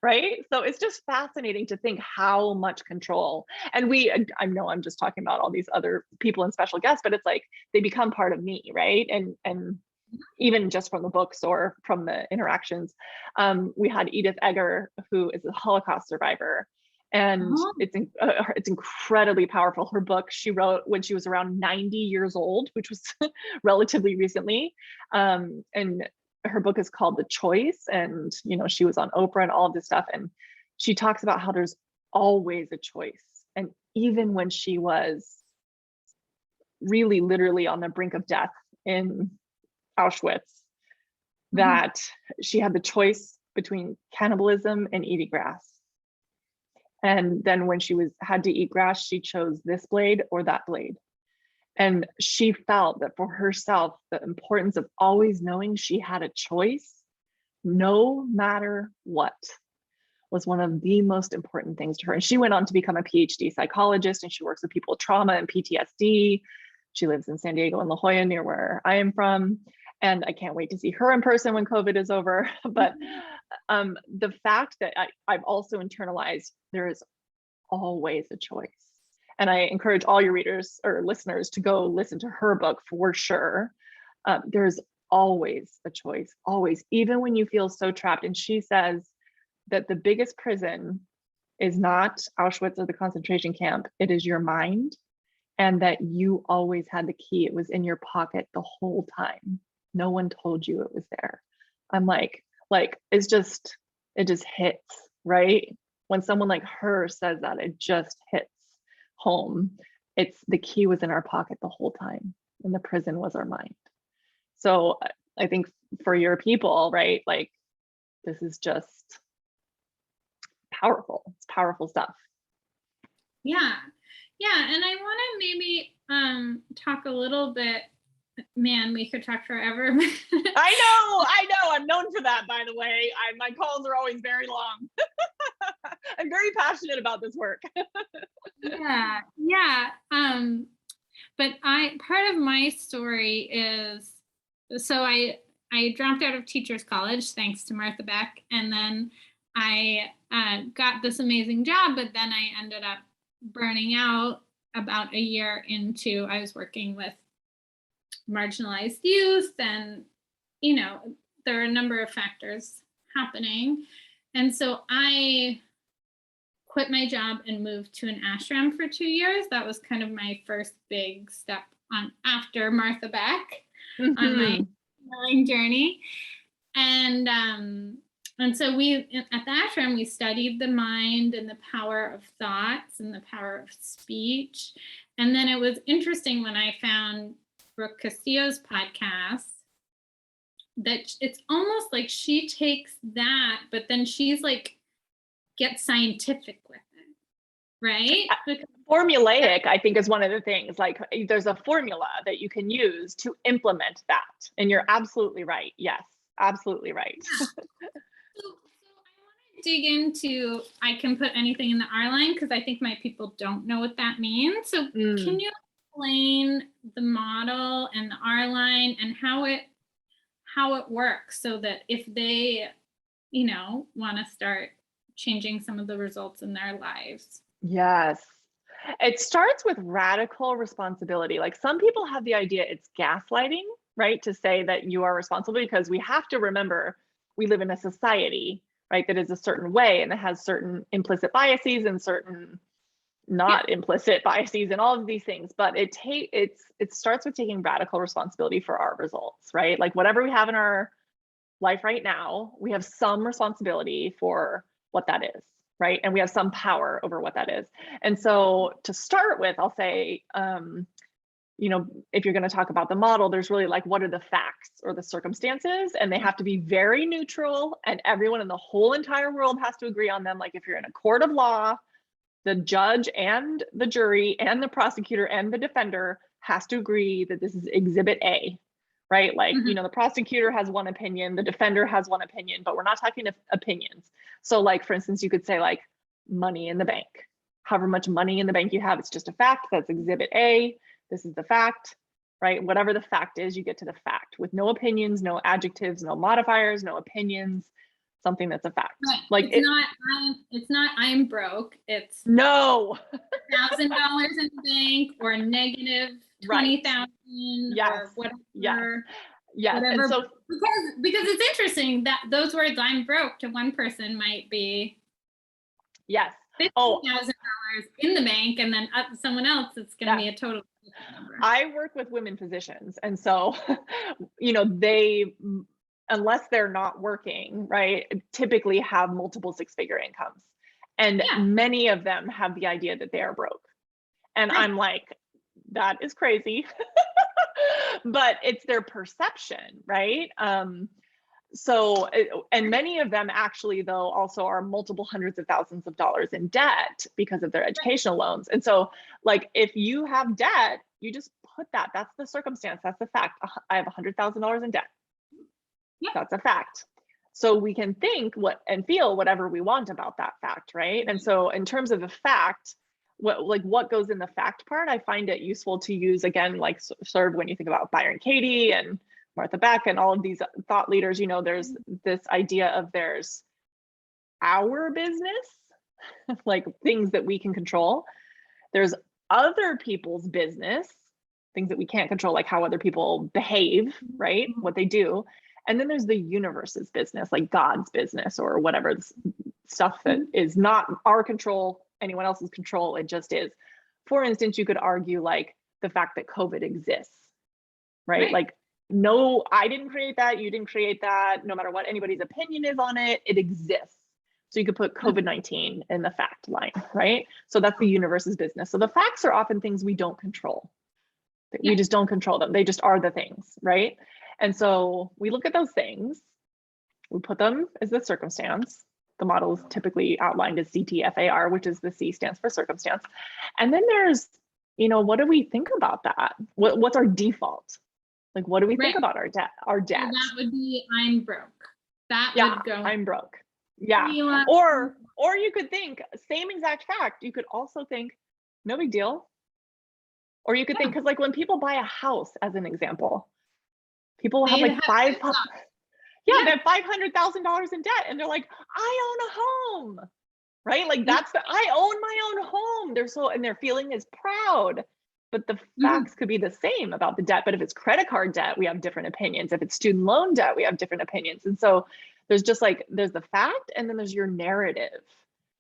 Right? So it's just fascinating to think how much control, and I know I'm just talking about all these other people and special guests, but it's like they become part of me, right? And even just from the books or from the interactions, we had Edith Egger, who is a Holocaust survivor, and it's incredibly powerful. Her book she wrote when she was around 90 years old, which was relatively recently, and her book is called The Choice. And, you know, she was on Oprah and all of this stuff. And she talks about how there's always a choice. And even when she was really literally on the brink of death in Auschwitz, that she had the choice between cannibalism and eating grass. And then when she had to eat grass, she chose this blade or that blade. And she felt that for herself, the importance of always knowing she had a choice, no matter what, was one of the most important things to her. And she went on to become a PhD psychologist, and she works with people with trauma and PTSD. She lives in San Diego and La Jolla, near where I am from. And I can't wait to see her in person when COVID is over. But the fact that I've also internalized there is always a choice. And I encourage all your readers or listeners to go listen to her book for sure. There's always a choice, always, even when you feel so trapped. And she says that the biggest prison is not Auschwitz or the concentration camp, it is your mind, and that you always had the key. It was in your pocket the whole time. No one told you it was there. I'm like it just hits, right? When someone like her says that, it just hits home. It's the key was in our pocket the whole time, and the prison was our mind. So I think for your people, right, like this is just powerful. It's powerful stuff. Yeah, and I want to maybe talk a little bit. Man, we could talk forever. I know. I'm known for that, by the way. My calls are always very long. I'm very passionate about this work. Yeah. but part of my story is, so I dropped out of teachers college thanks to Martha Beck, and then I got this amazing job, but then I ended up burning out about a year into. I was working with marginalized youth, and there are a number of factors happening, and so I quit my job and moved to an ashram for 2 years. That was kind of my first big step on after Martha Beck on my healing journey. And so we at the ashram, we studied the mind and the power of thoughts and the power of speech. And then it was interesting when I found Brooke Castillo's podcast, that it's almost like she takes that, but then she's like, get scientific with it, right? Formulaic, I think, is one of the things. Like, there's a formula that you can use to implement that. And you're absolutely right. Yes, absolutely right. Yeah. So I want to dig into, I can put anything in the R line because I think my people don't know what that means. So can you explain the model and the R line and how it works, so that if they, want to start changing some of the results in their lives? Yes. It starts with radical responsibility. Like, some people have the idea it's gaslighting, right? To say that you are responsible, because we have to remember we live in a society, right, that is a certain way and it has certain implicit biases and certain not implicit biases and all of these things. But it starts with taking radical responsibility for our results, right? Like, whatever we have in our life right now, we have some responsibility for what that is, right? And we have some power over what that is. And so to start with, I'll say, if you're going to talk about the model, there's really like, what are the facts or the circumstances? And they have to be very neutral, and everyone in the whole entire world has to agree on them. Like, if you're in a court of law, the judge and the jury and the prosecutor and the defender has to agree that this is exhibit A, right? Like, the prosecutor has one opinion, the defender has one opinion, but we're not talking opinions. So, like, for instance, you could say, like, money in the bank. However much money in the bank you have, it's just a fact. That's exhibit A. This is the fact, right? Whatever the fact is, you get to the fact with no opinions, no adjectives, no modifiers, no opinions. Something that's a fact. Right. Like, it's not I'm broke. It's no $1,000 in the bank, or negative 20,000, or whatever. Yes. Whatever. And so, because it's interesting that those words, I'm broke, to one person might be $50,000 in the bank, and then someone else, it's going to be a total number. I work with women physicians, and so they, unless they're not working, right, typically have multiple six-figure incomes. And many of them have the idea that they are broke. And I'm like, that is crazy. But it's their perception, right? And many of them actually, though, also are multiple hundreds of thousands of dollars in debt because of their educational loans. And so, like, if you have debt, you just put that's the circumstance, that's the fact. I have $100,000 in debt. That's a fact. So we can think and feel whatever we want about that fact, right? And so, in terms of the fact, what goes in the fact part, I find it useful to use, again, like, sort of when you think about Byron Katie and Martha Beck and all of these thought leaders, there's this idea of there's our business, like things that we can control. There's other people's business, things that we can't control, like how other people behave, right? What they do. And then there's the universe's business, like God's business, or whatever stuff that is not our control, anyone else's control, it just is. For instance, you could argue, like, the fact that COVID exists, right? Like, no, I didn't create that, you didn't create that, no matter what anybody's opinion is on it, it exists. So you could put COVID-19 in the fact line, right? So that's the universe's business. So the facts are often things we don't control. We just don't control them. They just are the things, right? And so we look at those things, we put them as the circumstance. The model is typically outlined as CTFAR, which is the C stands for circumstance. And then there's, what do we think about that? What's our default? Like, what do we think about our debt? So that would be, I'm broke. That would go. I'm broke. Yeah. Or you could think, same exact fact. You could also think, no big deal. Or you could think, because like when people buy a house, as an example, people have They like have yeah, they have $500,000 in debt, and they're like, I own a home, right? Like that's I own my own home. And their feeling is proud. But the Mhm. facts could be the same about the debt. But if it's credit card debt, we have different opinions. If it's student loan debt, we have different opinions. And so there's just like, there's the fact, and then there's your narrative,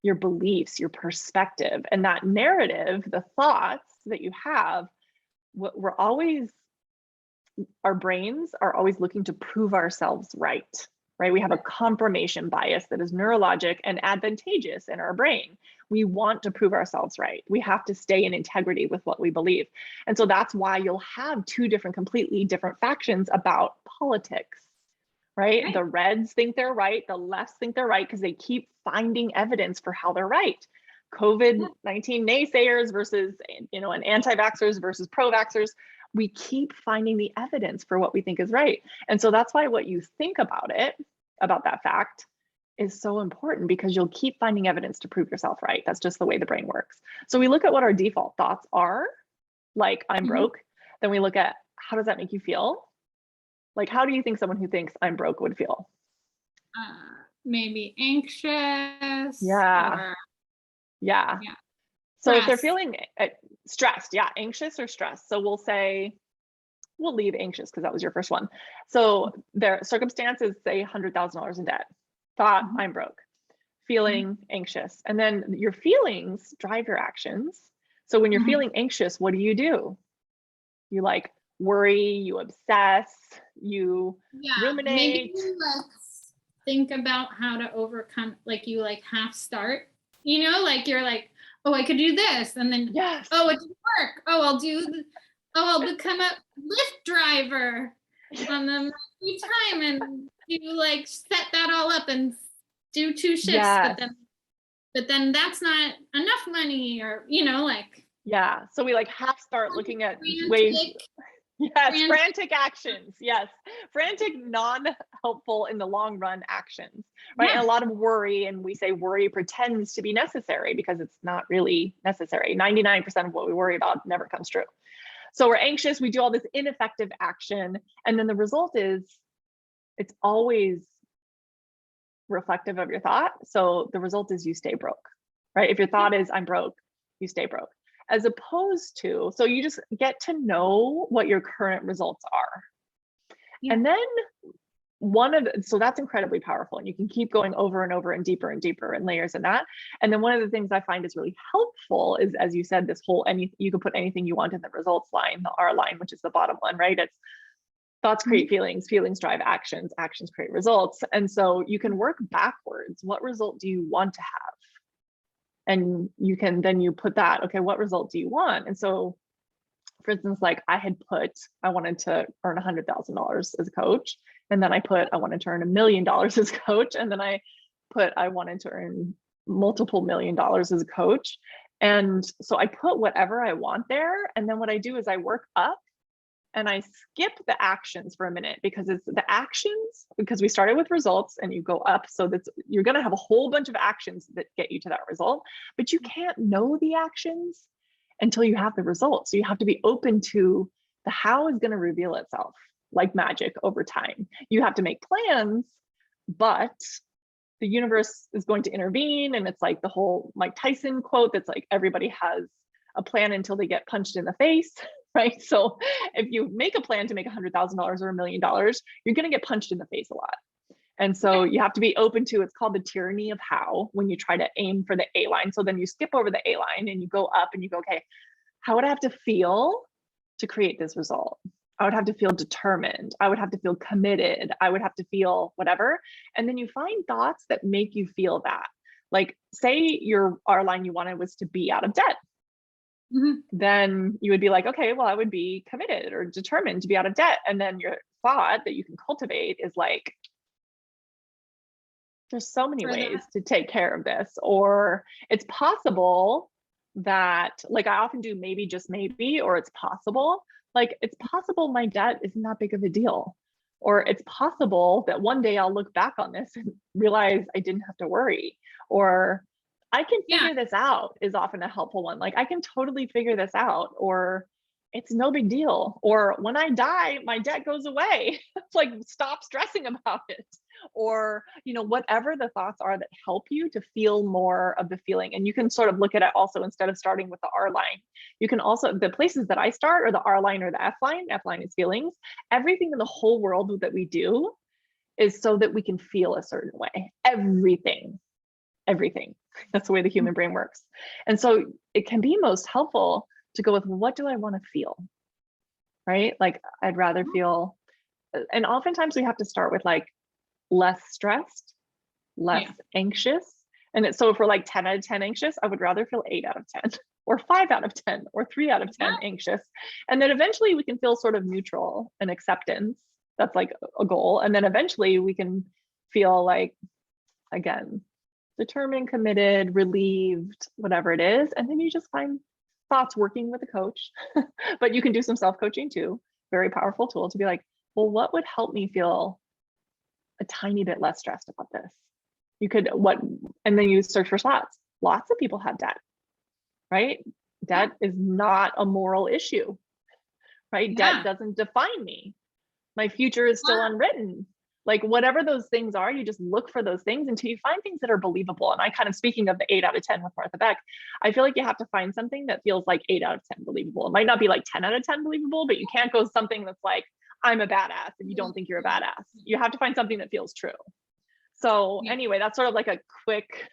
your beliefs, your perspective. And that narrative, the thoughts that you have, we're always, our brains are always looking to prove ourselves right, right? We have a confirmation bias that is neurologic and advantageous in our brain. We want to prove ourselves right. We have to stay in integrity with what we believe. And so that's why you'll have two different, completely different factions about politics, right? Right. The reds think they're right, the lefts think they're right because they keep finding evidence for how they're right. COVID-19 naysayers versus, and anti-vaxxers versus pro-vaxxers. We keep finding the evidence for what we think is right. And so that's why what you think about it, about that fact, is so important, because you'll keep finding evidence to prove yourself right. That's just the way the brain works. So we look at what our default thoughts are, like I'm Mhm. broke. Then we look at, how does that make you feel? Like, how do you think someone who thinks I'm broke would feel? Maybe anxious Yeah, or yeah. yeah, So if they're stressed. feeling stressed, yeah, anxious or stressed. So we'll leave anxious because that was your first one. So their circumstances, say $100,000 in debt. Thought, Mhm. I'm broke. Mhm. Feeling anxious. And then your feelings drive your actions. So when you're Mhm. feeling anxious, what do? You like worry, you obsess, you Yeah, maybe ruminate. let's think about how to overcome, like you like half start, like you're like, oh, I could do this, and then, Yes. oh, it didn't work. Oh, I'll become a Lyft driver on the free time, and you like set that all up and do 2 shifts, but Yes. then that's not enough money, or like Yeah. So we like half start looking at ways. frantic, Yes, frantic. frantic actions. Yes, frantic, non-helpful in the long run actions, right? And Yeah. a lot of worry, and we say worry pretends to be necessary because it's not really necessary. 99% of what we worry about never comes true. So we're anxious, we do all this ineffective action, and then the result is it's always reflective of your thought. So the result is you stay broke, right? If your thought is I'm broke, you stay broke. As opposed to, so you just get to know what your current results are. Yeah. And then so that's incredibly powerful, and you can keep going over and over and deeper and layers in that. And then one of the things I find is really helpful is, as you said, this whole, you can put anything you want in the results line, the R line, which is the bottom one, right? It's thoughts create feelings, feelings drive actions, actions create results. And so you can work backwards. What result do you want to have? And you put that, okay, what result do you want? And so, for instance, like I wanted to earn $100,000 as a coach. And then I put, I wanted to earn $1 million as a coach. And then I put, I wanted to earn multiple $1 million as a coach. And so I put whatever I want there. And then what I do is I work up and I skip the actions for a minute, because it's the actions, because we started with results and you go up. So you're going to have a whole bunch of actions that get you to that result, but you can't know the actions until you have the results. So you have to be open to the how is going to reveal itself like magic over time. You have to make plans, but the universe is going to intervene. And it's like the whole Mike Tyson quote that's like, everybody has a plan until they get punched in the face, right? So if you make a plan to make $100,000 or $1 million, you're going to get punched in the face a lot. And so you have to be open to, it's called the tyranny of how, when you try to aim for the A line. So then you skip over the A line and you go up and you go, okay, how would I have to feel to create this result? I would have to feel determined. I would have to feel committed. I would have to feel whatever. And then you find thoughts that make you feel that. Like, say your R line you wanted was to be out of debt. Mhm. Then you would be like, okay, well, I would be committed or determined to be out of debt. And then your thought that you can cultivate is like, there's so many For ways that. to take care of this. Or it's possible that, like, I often do maybe, just maybe, or it's possible. Like, it's possible my debt isn't that big of a deal. Or it's possible that one day I'll look back on this and realize I didn't have to worry. Or I can Yeah. figure this out is often a helpful one. Like, I can totally figure this out. Or it's no big deal. Or when I die, my debt goes away. It's like, stop stressing about it. Or, whatever the thoughts are that help you to feel more of the feeling. And you can sort of look at it also, instead of starting with the R line, you can also, the places that I start are the R line or the F line. F line is feelings. Everything in the whole world that we do is so that we can feel a certain way. Everything. That's the way the human brain works. And so it can be most helpful to go with, what do I want to feel? Right? Like, I'd rather feel, and oftentimes we have to start with like less stressed, less anxious. And so if we're like 10 out of 10 anxious, I would rather feel 8 out of 10 or 5 out of 10 or 3 out of 10 anxious. And then eventually we can feel sort of neutral and acceptance. That's like a goal. And then eventually we can feel like, again, determined, committed, relieved, whatever it is. And then you just find thoughts working with a coach, but you can do some self-coaching too. Very powerful tool to be like, well, what would help me feel a tiny bit less stressed about this? And then you search for slots. Lots of people have debt, right? Debt is not a moral issue, right? Debt doesn't define me. My future is still unwritten. Like, whatever those things are, you just look for those things until you find things that are believable. And I kind of, speaking of the 8 out of 10 with Martha Beck, I feel like you have to find something that feels like 8 out of 10 believable. It might not be like 10 out of 10 believable, but you can't go something that's like, I'm a badass, and you don't think you're a badass. You have to find something that feels true. So anyway, that's sort of like a quick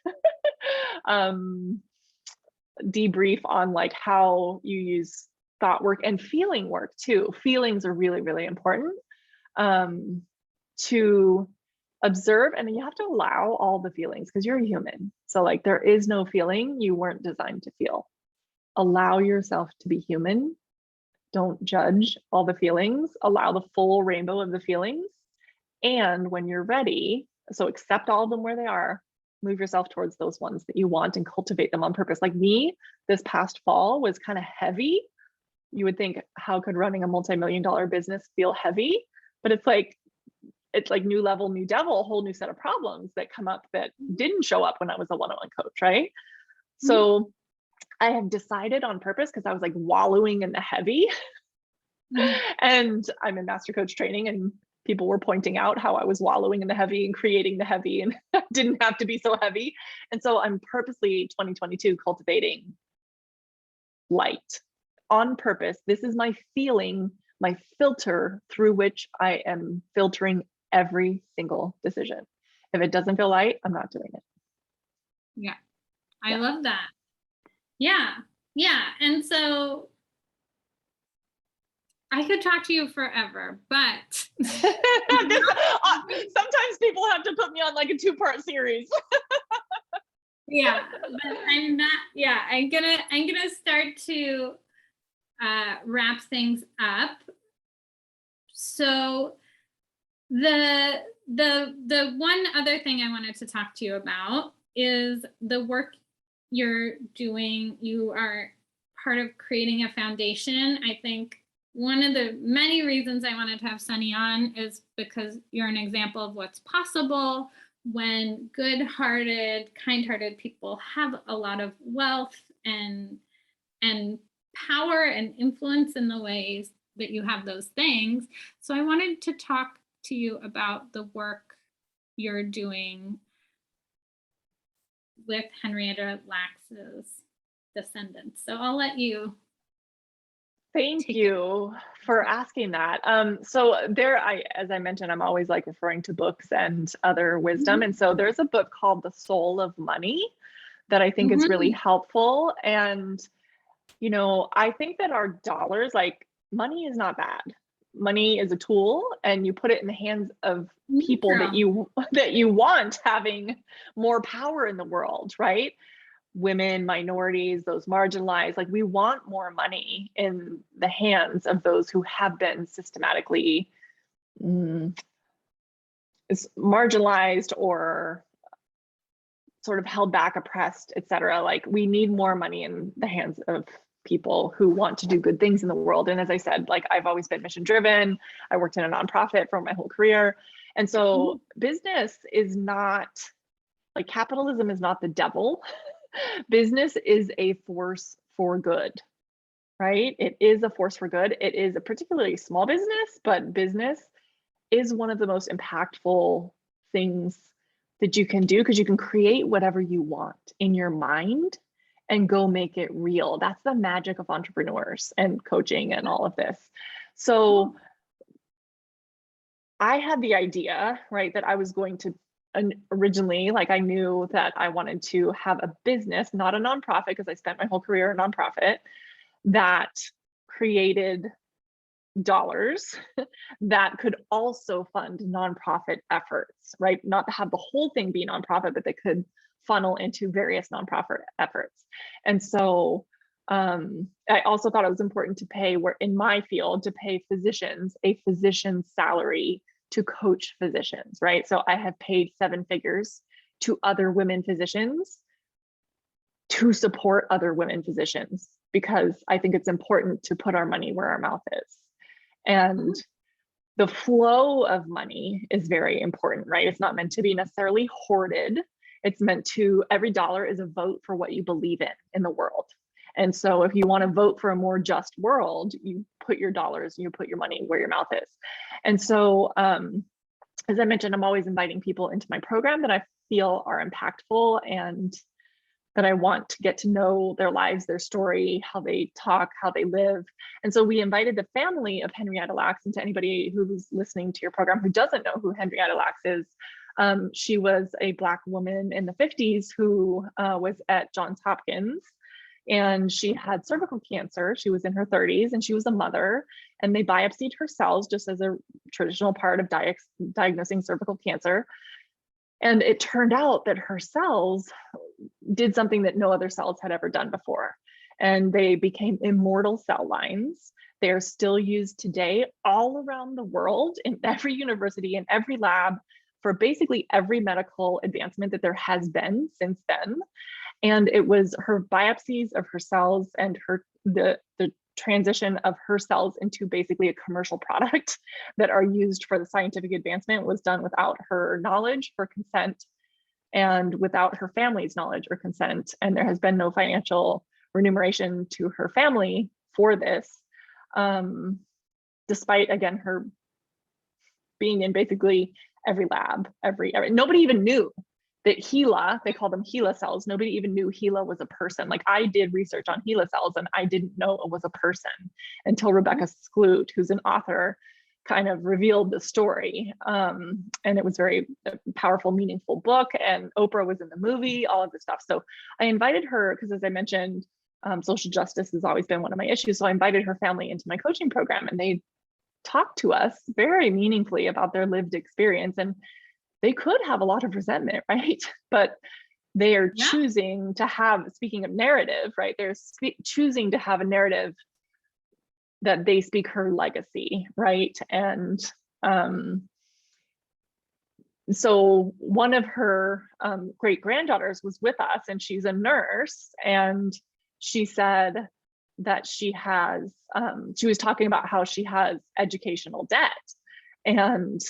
debrief on like how you use thought work and feeling work too. Feelings are really, really important. To observe, and then you have to allow all the feelings, because you're a human. So like, there is no feeling you weren't designed to feel. Allow yourself to be human. Don't judge all the feelings. Allow the full rainbow of the feelings. And when you're ready, so accept all of them where they are, move yourself towards those ones that you want and cultivate them on purpose. Like me, this past fall was kind of heavy. You would think, how could running a multi-million-dollar business feel heavy? But it's like new level, new devil, a whole new set of problems that come up that didn't show up when I was a one-on-one coach, right? So I have decided on purpose, because I was like wallowing in the heavy. And I'm in master coach training, and people were pointing out how I was wallowing in the heavy and creating the heavy, and didn't have to be so heavy. And so I'm purposely 2022 cultivating light on purpose. This is my feeling, my filter through which I am filtering every single decision. If it doesn't feel light, I'm not doing it. Yeah. I love that. Yeah. And so I could talk to you forever, but sometimes people have to put me on like a 2-part series. Yeah, but I'm not. Yeah, I'm gonna start to wrap things up. So the one other thing I wanted to talk to you about is the work you're doing. You are part of creating a foundation. I think one of the many reasons I wanted to have Sunny on is because you're an example of what's possible when good-hearted, kind-hearted people have a lot of wealth and power and influence in the ways that you have those things. So I wanted to talk to you about the work you're doing with Henrietta Lacks's descendants. So I'll let you. Thank you for asking that. So as I mentioned, I'm always like referring to books and other wisdom. And so there's a book called The Soul of Money that I think is really helpful. And, I think that our dollars, like, money is not bad. Money is a tool, and you put it in the hands of people that you want having more power in the world, right? Women, minorities, those marginalized, like, we want more money in the hands of those who have been systematically marginalized or sort of held back, oppressed, etc. Like, we need more money in the hands of people who want to do good things in the world. And as I said, like, I've always been mission driven. I worked in a nonprofit for my whole career. And so business is not, like, capitalism is not the devil. Business is a force for good. right? It is a force for good. It is a particularly small business, but business is one of the most impactful things that you can do, because you can create whatever you want in your mind and go make it real. That's the magic of entrepreneurs and coaching and all of this. So I had the idea, right, that I was going to originally, like, I knew that I wanted to have a business, not a nonprofit, because I spent my whole career in a nonprofit, that created dollars that could also fund nonprofit efforts, right? Not to have the whole thing be nonprofit, but they could funnel into various nonprofit efforts. And so I also thought it was important to pay, where in my field, to pay physicians a physician's salary to coach physicians, right? So I have paid 7 figures to other women physicians to support other women physicians, because I think it's important to put our money where our mouth is. And the flow of money is very important, right? It's not meant to be necessarily hoarded. It's meant to, every dollar is a vote for what you believe in the world. And so if you want to vote for a more just world, you put your dollars, you put your money where your mouth is. And so, as I mentioned, I'm always inviting people into my program that I feel are impactful and that I want to get to know their lives, their story, how they talk, how they live. And so we invited the family of Henrietta Lacks, and to anybody who's listening to your program who doesn't know who Henrietta Lacks is, she was a Black woman in the 50s who was at Johns Hopkins, and she had cervical cancer. She was in her 30s and she was a mother, and they biopsied her cells just as a traditional part of diagnosing cervical cancer. And it turned out that her cells did something that no other cells had ever done before. And they became immortal cell lines. They are still used today all around the world, in every university, in every lab, for basically every medical advancement that there has been since then. And it was her biopsies of her cells and the transition of her cells into basically a commercial product that are used for the scientific advancement was done without her knowledge or consent, and without her family's knowledge or consent. And there has been no financial remuneration to her family for this, despite, again, her being in basically every lab, nobody even knew that HeLa, they call them HeLa cells. Nobody even knew HeLa was a person. Like, I did research on HeLa cells and I didn't know it was a person until Rebecca Skloot, who's an author, kind of revealed the story. And it was very powerful, meaningful book. And Oprah was in the movie, all of this stuff. So I invited her because, as I mentioned, social justice has always been one of my issues. So I invited her family into my coaching program, and they talked to us very meaningfully about their lived experience. And they could have a lot of resentment, right? But they are choosing to have, speaking of narrative, right? They're choosing to have a narrative that they speak her legacy, right? And so one of her great granddaughters was with us, and she's a nurse, and she said that she was talking about how she has educational debt, and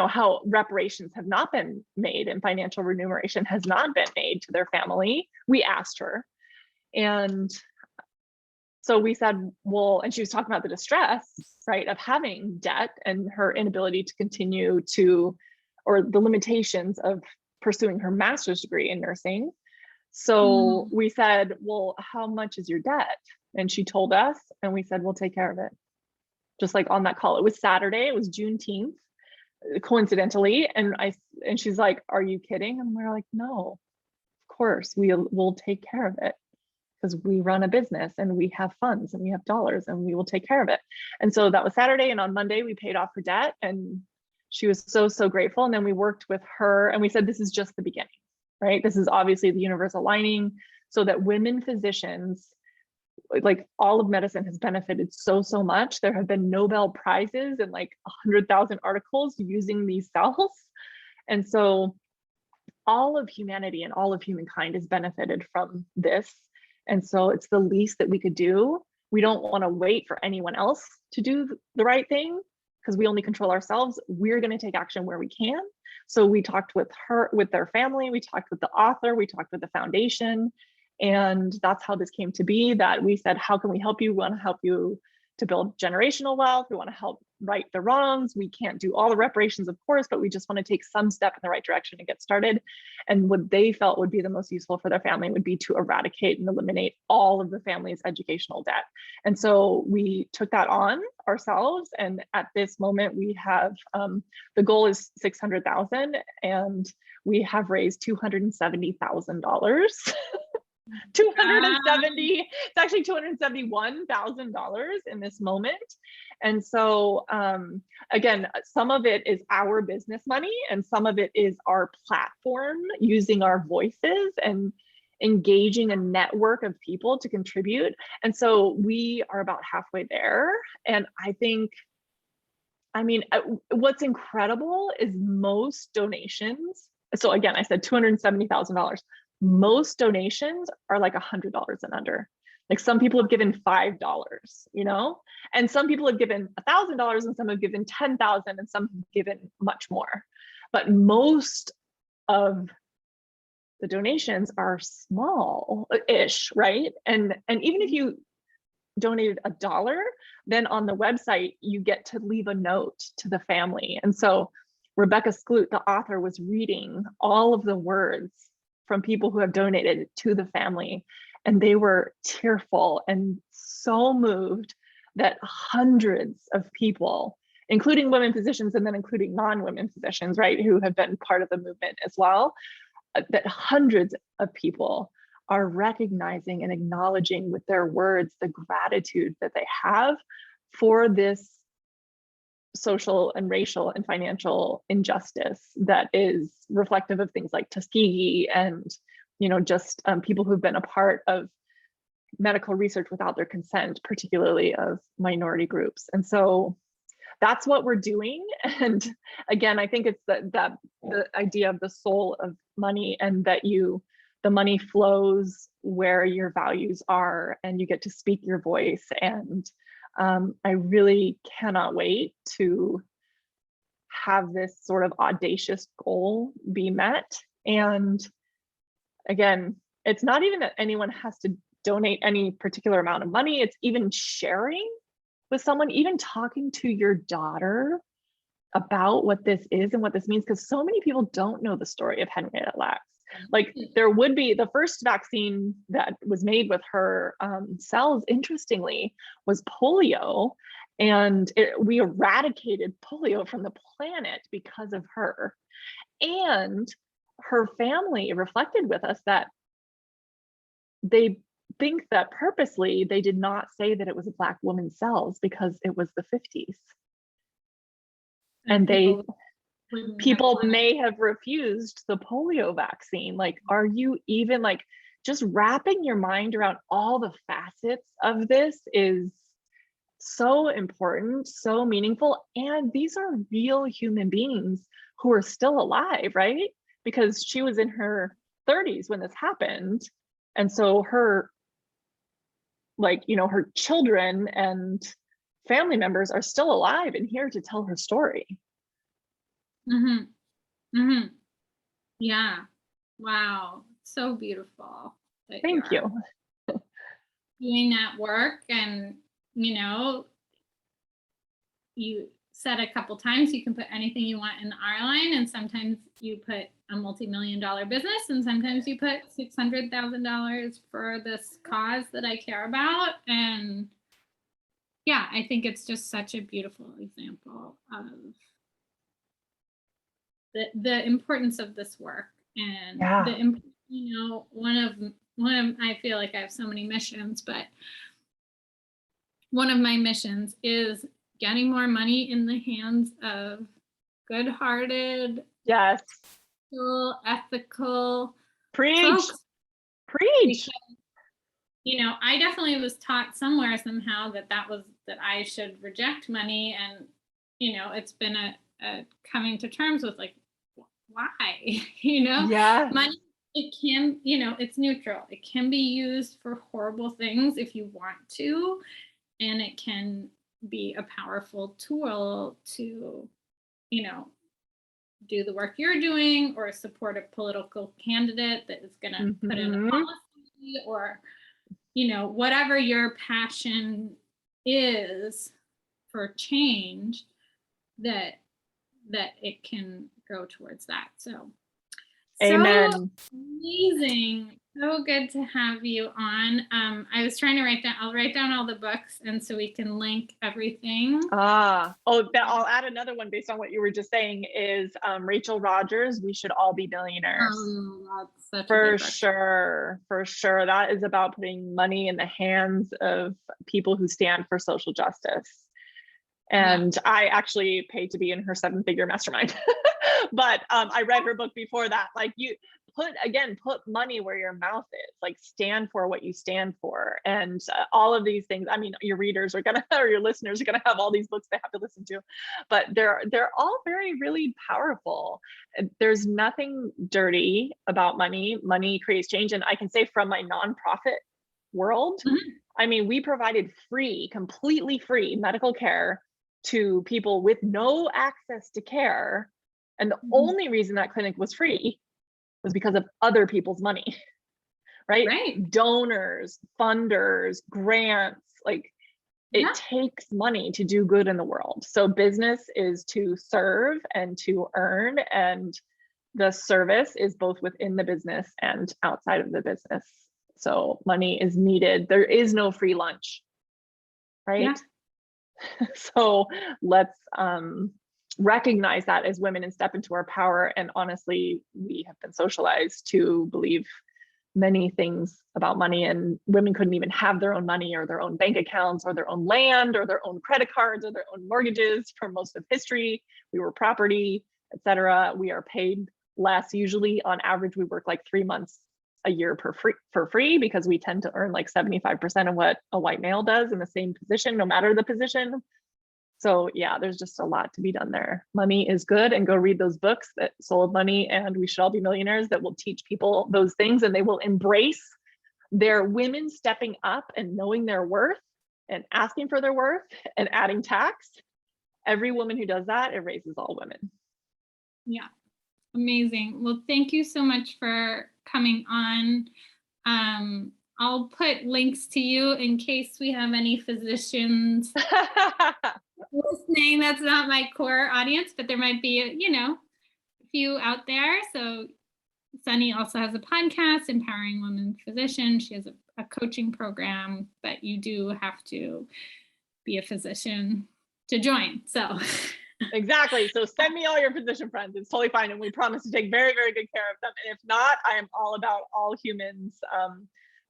how reparations have not been made and financial remuneration has not been made to their family. We asked her. And so we said, well, and she was talking about the distress, right, of having debt and her inability to continue to, or the limitations of pursuing her master's degree in nursing. So we said, well, how much is your debt? And she told us, and we said, we'll take care of it. Just like on that call. It was Saturday, it was Juneteenth, coincidentally. And she's like, are you kidding? And we're like, no, of course we'll take care of it, because we run a business and we have funds and we have dollars and we will take care of it. And so that was Saturday. And on Monday we paid off her debt, and she was so, so grateful. And then we worked with her and we said, this is just the beginning, right? This is obviously the universe aligning so that women physicians, like, all of medicine has benefited so, so much. There have been Nobel Prizes and like 100,000 articles using these cells. And so all of humanity and all of humankind has benefited from this. And so it's the least that we could do. We don't want to wait for anyone else to do the right thing, because we only control ourselves. We're going to take action where we can. So we talked with their family, we talked with the author, we talked with the foundation, And that's how this came to be, that we said, how can we help you? We want to help you to build generational wealth. We want to help right the wrongs. We can't do all the reparations, of course, but we just want to take some step in the right direction and get started. And what they felt would be the most useful for their family would be to eradicate and eliminate all of the family's educational debt. And so we took that on ourselves. And at this moment, we have, the goal is 600,000, and we have raised $270,000. 270, it's actually $271,000 in this moment. And so again, some of it is our business money and some of it is our platform, using our voices and engaging a network of people to contribute. And so we are about halfway there. And I mean, what's incredible is most donations. So again, I said $270,000. Most donations are like $100 and under. Like some people have given $5, you know, and some people have given $1,000 and some have given 10,000 and some have given much more. But most of the donations are small-ish, right? And even if you donated $1, then on the website, you get to leave a note to the family. And so Rebecca Skloot, the author, was reading all of the words from people who have donated to the family. And they were tearful and so moved that hundreds of people, including women physicians and then including non-women physicians, right, who have been part of the movement as well, that hundreds of people are recognizing and acknowledging with their words the gratitude that they have for this social and racial and financial injustice that is reflective of things like Tuskegee and, you know, just people who've been a part of medical research without their consent, particularly of minority groups. And so that's what we're doing. And again, I think it's the idea of the soul of money, and that the money flows where your values are and you get to speak your voice. And I really cannot wait to have this sort of audacious goal be met. And again, it's not even that anyone has to donate any particular amount of money. It's even sharing with someone, even talking to your daughter about what this is and what this means, because so many people don't know the story of Henrietta Lacks. Like, there would be the first vaccine that was made with her cells, interestingly, was polio. And we eradicated polio from the planet because of her. And her family reflected with us that they think that purposely they did not say that it was a Black woman's cells because it was the 50s. And people may have refused the polio vaccine. Like, are you even, like, just wrapping your mind around all the facets of this is so important, so meaningful. And these are real human beings who are still alive, right? Because she was in her 30s when this happened. And so her, like, you know, her children and family members are still alive and here to tell her story. Mm-hmm. Mm-hmm. Yeah. Wow. So beautiful. Thank you. Doing that work, and, you know, you said a couple times you can put anything you want in the R line, and sometimes you put a multi-million-dollar business, and sometimes you put $600,000 for this cause that I care about. And yeah, I think it's just such a beautiful example of the importance of this work. And you know, one of I feel like I have so many missions, but one of my missions is getting more money in the hands of good-hearted, ethical folks. Preach. Because, you know, I definitely was taught somewhere, somehow, that I should reject money. And, you know, it's been a coming to terms with, like, why? You know, money, it can, you know, it's neutral. It can be used for horrible things if you want to, and it can be a powerful tool to, you know, do the work you're doing or support a political candidate that is going to put in a policy or, whatever your passion is for change, that it can go towards that. So Amen. amazing. So good to have you on. I was trying to I'll write down all the books, and so we can link everything. I'll add another one based on what you were just saying is Rachel Rogers, We Should All Be Millionaires. That's such a For good book. sure. That is about putting money in the hands of people who stand for social justice. And I actually paid to be in her 7-figure mastermind. But I read her book before that. Like, you put money where your mouth is, like stand for what you stand for. And all of these things, I mean, your readers are gonna, or your listeners are gonna have all these books they have to listen to, but they're all very, really powerful. There's nothing dirty about money. Money creates change. And I can say from my nonprofit world, I mean, we provided completely free medical care to people with no access to care. And the only reason that clinic was free was because of other people's money, right? Donors, funders, grants, like it takes money to do good in the world. So business is to serve and to earn, and the service is both within the business and outside of the business. So money is needed. There is no free lunch, right? So let's recognize that as women and step into our power. And honestly, we have been socialized to believe many things about money, and women couldn't even have their own money or their own bank accounts or their own land or their own credit cards or their own mortgages for most of history. We were property, etc. We are paid less. Usually on average, we work like 3 months a year for free because we tend to earn like 75% of what a white male does in the same position, no matter the position. So yeah, there's just a lot to be done there. Money is good, and go read those books, that Soul of Money and We Should All Be Millionaires, that will teach people those things, and they will embrace their women stepping up and knowing their worth and asking for their worth and adding tax. Every woman who does that, it raises all women. Yeah, amazing. Well, thank you so much for coming on. I'll put links to you in case we have any physicians listening. That's not my core audience, but there might be, a few out there. So Sunny also has a podcast, Empowering Women Physicians. She has a coaching program, but you do have to be a physician to join. So exactly. So send me all your physician friends. It's totally fine. And we promise to take very, very good care of them. And if not, I am all about all humans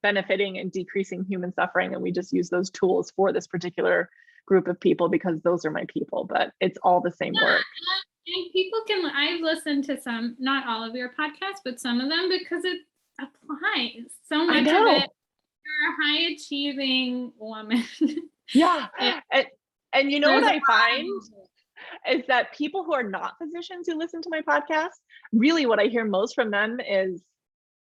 benefiting and decreasing human suffering. And we just use those tools for this particular group of people because those are my people, but it's all the same work. And people I've listened to some, not all of your podcasts, but some of them, because it applies. So much of it, you're a high achieving woman. Yeah. And you know what I find is that people who are not physicians who listen to my podcast, really what I hear most from them is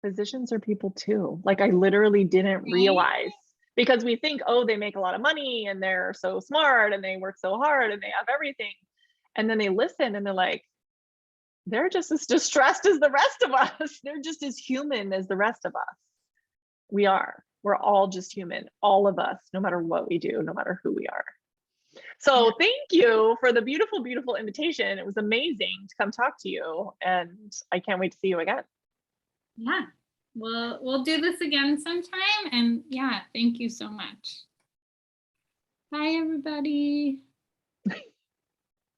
physicians are people too. Like, I literally didn't realize, because we think, oh, they make a lot of money and they're so smart and they work so hard and they have everything. And then they listen and they're like, they're just as distressed as the rest of us. They're just as human as the rest of us. We're all just human, all of us, no matter what we do, no matter who we are. So thank you for the beautiful, beautiful invitation. It was amazing to come talk to you, and I can't wait to see you again. Yeah, we'll do this again sometime. And yeah, thank you so much. Bye, everybody.